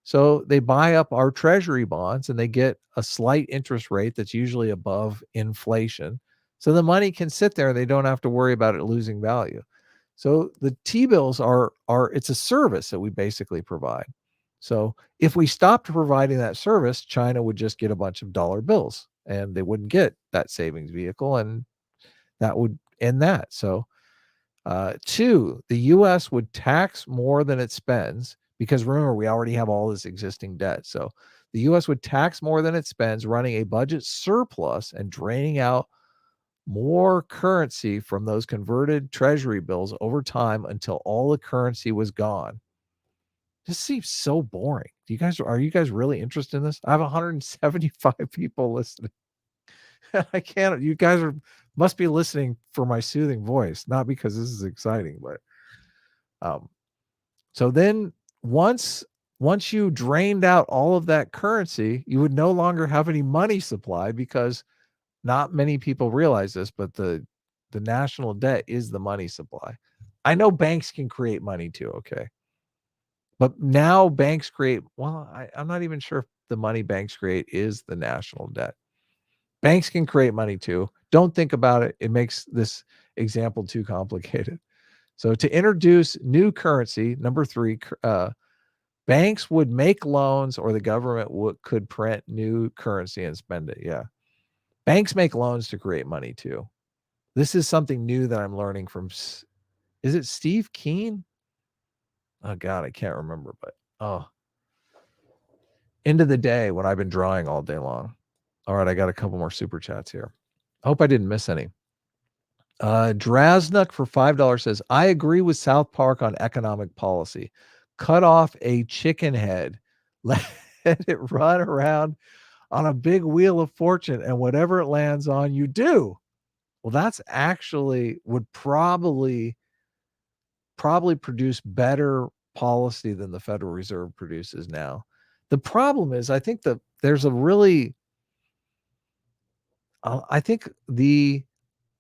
So they buy up our treasury bonds and they get a slight interest rate that's usually above inflation. So the money can sit there. They don't have to worry about it losing value. So the T-bills it's a service that we basically provide. So if we stopped providing that service, China would just get a bunch of dollar bills and they wouldn't get that savings vehicle, and that would end that. So two, the US would tax more than it spends because remember, we already have all this existing debt. So the US would tax more than it spends, running a budget surplus and draining out more currency from those converted treasury bills over time until all the currency was gone. This seems so boring. Are you guys really interested in this? I have 175 people listening. I can't. You guys must be listening for my soothing voice, not because this is exciting, but so then once you drained out all of that currency, you would no longer have any money supply, because not many people realize this, but the national debt is the money supply. I know banks can create money too, okay? But now banks create, well, I'm not even sure if the money banks create is the national debt. Banks can create money too. Don't think about it. It makes this example too complicated. So to introduce new currency, number 3, banks would make loans, or the government could print new currency and spend it. Yeah. Banks make loans to create money too. This is something new that I'm learning from, is it Steve Keen? Oh God, I can't remember, but end of the day when I've been drawing all day long. All right, I got a couple more super chats here. I hope I didn't miss any. Drasnuk for $5 says, I agree with South Park on economic policy. Cut off a chicken head, let it run around on a big wheel of fortune, and whatever it lands on, you do. Well, that's actually would probably produce better policy than the Federal Reserve produces now. The problem is, I think there's a really, I think the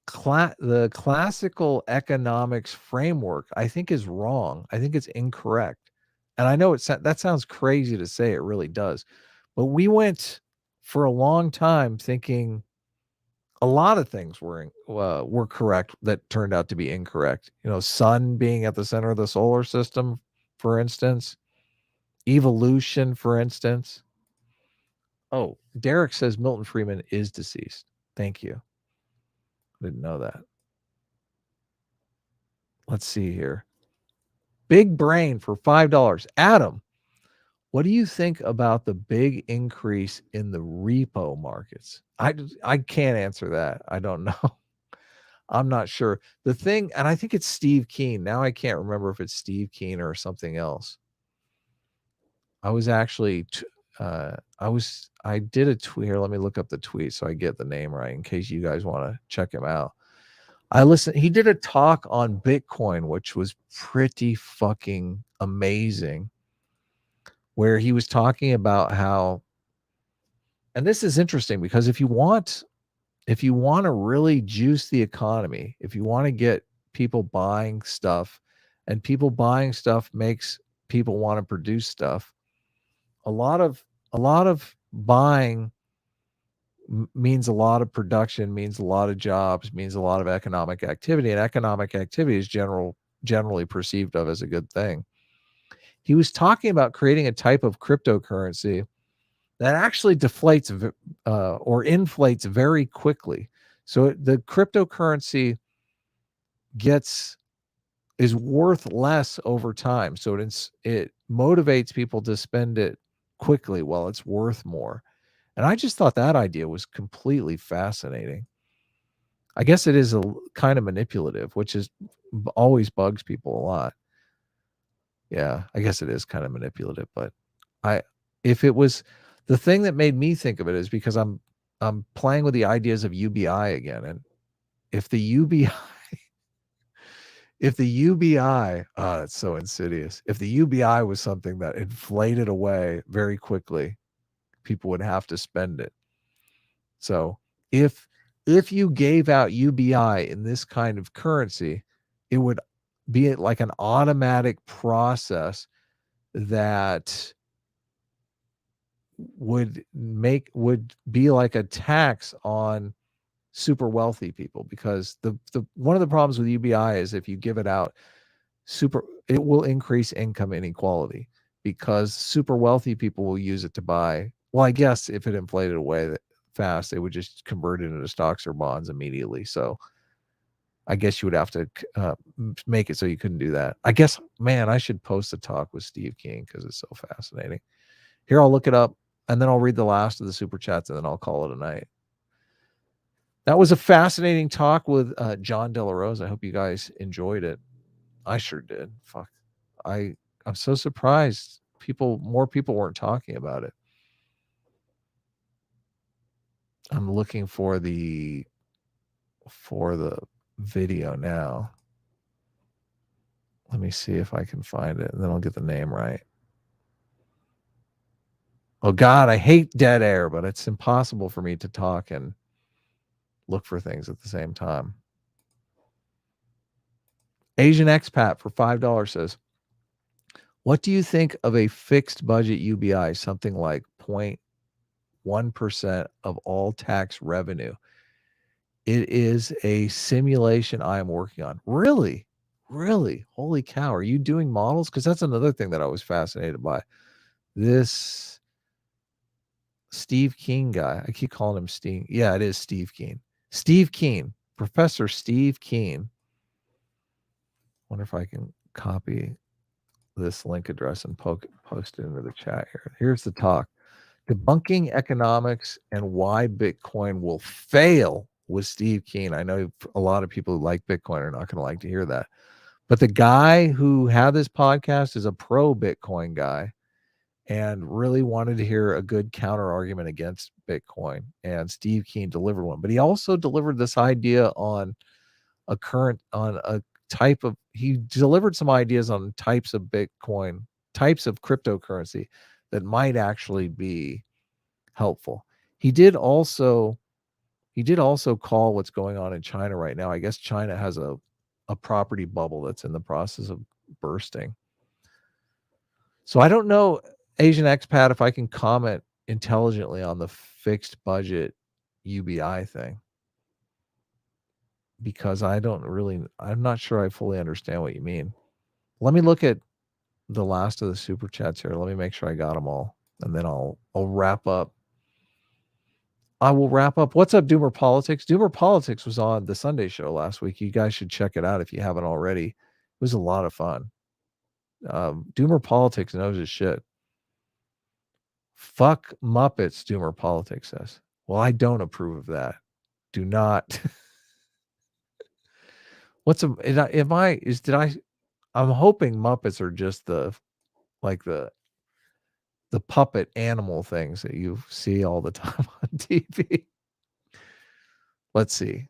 classical economics framework, I think, is wrong. I think it's incorrect. And I know that sounds crazy to say, it really does. But we went for a long time thinking a lot of things were correct that turned out to be incorrect. Sun being at the center of the solar system, for instance, evolution, for instance. Oh, Derek says Milton Friedman is deceased. Thank you. Didn't know that. Let's see here. Big Brain for $5. Adam, what do you think about the big increase in the repo markets? I can't answer that. I don't know. I'm not sure. The thing, and I think it's Steve Keen. Now I can't remember if it's Steve Keen or something else. I was actually, I did a tweet here. Let me look up the tweet so I get the name right in case you guys want to check him out. He did a talk on Bitcoin, which was pretty fucking amazing, where he was talking about how, and this is interesting because if you want to really juice the economy, if you want to get people buying stuff, and people buying stuff makes people want to produce stuff, a lot of buying means a lot of production, means a lot of jobs, means a lot of economic activity, and economic activity is generally perceived of as a good thing. He was talking about creating a type of cryptocurrency that actually deflates or inflates very quickly. So the cryptocurrency is worth less over time. So it motivates people to spend it quickly while it's worth more. And I just thought that idea was completely fascinating. I guess it is a kind of manipulative, which always bugs people a lot. Yeah, I guess it is kind of manipulative, but if it was, the thing that made me think of it is because I'm playing with the ideas of UBI again, and if the UBI oh, that's so insidious. If the UBI was something that inflated away very quickly, people would have to spend it. So if you gave out UBI in this kind of currency, it would be like an automatic process that would be like a tax on super wealthy people, because the one of the problems with UBI is if you give it out, it will increase income inequality, because super wealthy people will use it to buy. Well, I guess if it inflated away fast, they would just convert it into stocks or bonds immediately. So I guess you would have to make it so you couldn't do that. I guess, man, I should post a talk with Steve King because it's so fascinating. Here, I'll look it up and then I'll read the last of the super chats and then I'll call it a night. That was a fascinating talk with John Della Rose. I hope you guys enjoyed it. I sure did. Fuck. I'm so surprised more people weren't talking about it. I'm looking for the video now. Let me see if I can find it, and then I'll get the name right. Oh God, I hate dead air, but it's impossible for me to talk and look for things at the same time. Asian expat for $5 says, what do you think of a fixed budget UBI, something like 0.1% of all tax revenue? It is a simulation I am working on. Really? Really? Holy cow. Are you doing models? Because that's another thing that I was fascinated by. This Steve Keen guy. I keep calling him Steve. Yeah, it is Steve Keen. Steve Keen. Professor Steve Keen. Wonder if I can copy this link address and post it into the chat here. Here's the talk. Debunking economics and why Bitcoin will fail with Steve Keen. I know a lot of people who like Bitcoin are not going to like to hear that. But the guy who had this podcast is a pro Bitcoin guy and really wanted to hear a good counter argument against Bitcoin. And Steve Keen delivered one. But he also delivered this idea on he delivered some ideas on types of Bitcoin, types of cryptocurrency that might actually be helpful. He did also call what's going on in China right now. I guess China has a property bubble that's in the process of bursting. So I don't know, Asian expat, if I can comment intelligently on the fixed budget UBI thing, because I'm not sure I fully understand what you mean. Let me look at the last of the super chats here. Let me make sure I got them all, and then I'll wrap up. I will wrap up. What's up, Doomer Politics? Doomer Politics was on the Sunday show last week. You guys should check it out if you haven't already. It was a lot of fun. Doomer Politics knows his shit. Fuck Muppets, Doomer Politics says. Well, I don't approve of that. Do not. I'm hoping Muppets are just the puppet animal things that you see all the time on TV. Let's see.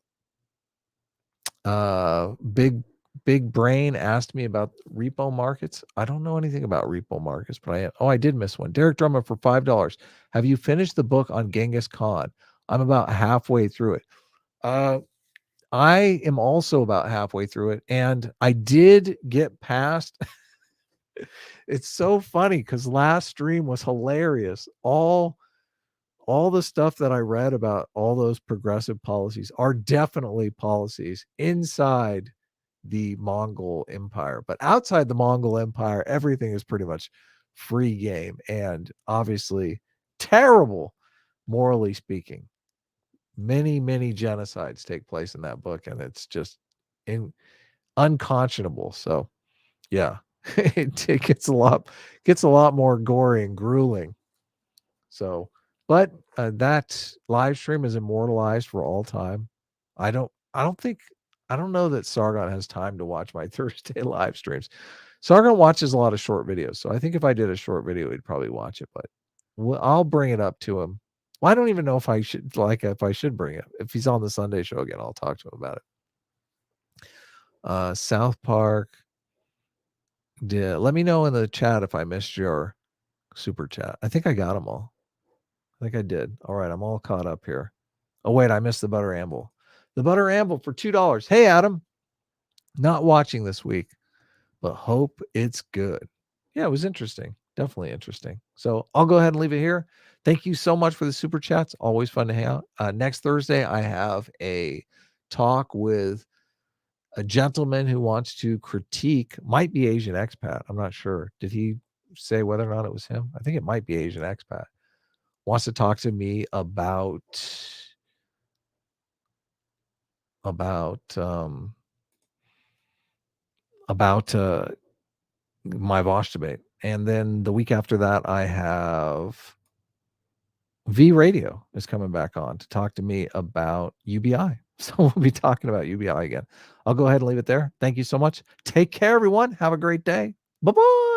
Big Brain asked me about repo markets. I don't know anything about repo markets, but I did miss one. Derek Drummond for $5. Have you finished the book on Genghis Khan? I'm about halfway through it. I am also about halfway through it, and I did get past. It's so funny because last stream was hilarious. All the stuff that I read about all those progressive policies are definitely policies inside the Mongol Empire. But outside the Mongol Empire, everything is pretty much free game and obviously terrible, morally speaking. Many, many genocides take place in that book, and it's just unconscionable. So, yeah, it gets a lot more gory and grueling. So, but that live stream is immortalized for all time. I don't know that Sargon has time to watch my Thursday live streams. Sargon watches a lot of short videos, so I think if I did a short video, he'd probably watch it. But I'll bring it up to him. Well, I don't even know if I should bring it. If he's on the Sunday show again, I'll talk to him about it. South Park. Let me know in the chat if I missed your super chat. I think I got them all. I think I did. All right, I'm all caught up here. Oh, wait, I missed the Butter Amble. The Butter Amble for $2. Hey, Adam. Not watching this week, but hope it's good. Yeah, it was interesting. Definitely interesting. So I'll go ahead and leave it here. Thank you so much for the super chats. Always fun to hang out. Next Thursday, I have a talk with a gentleman who wants to critique, might be Asian expat. I'm not sure. Did he say whether or not it was him? I think it might be Asian expat. Wants to talk to me about my Vosh debate. And then the week after that, I have V Radio is coming back on to talk to me about UBI. So we'll be talking about UBI again. I'll go ahead and leave it there. Thank you so much. Take care, everyone. Have a great day. Bye-bye.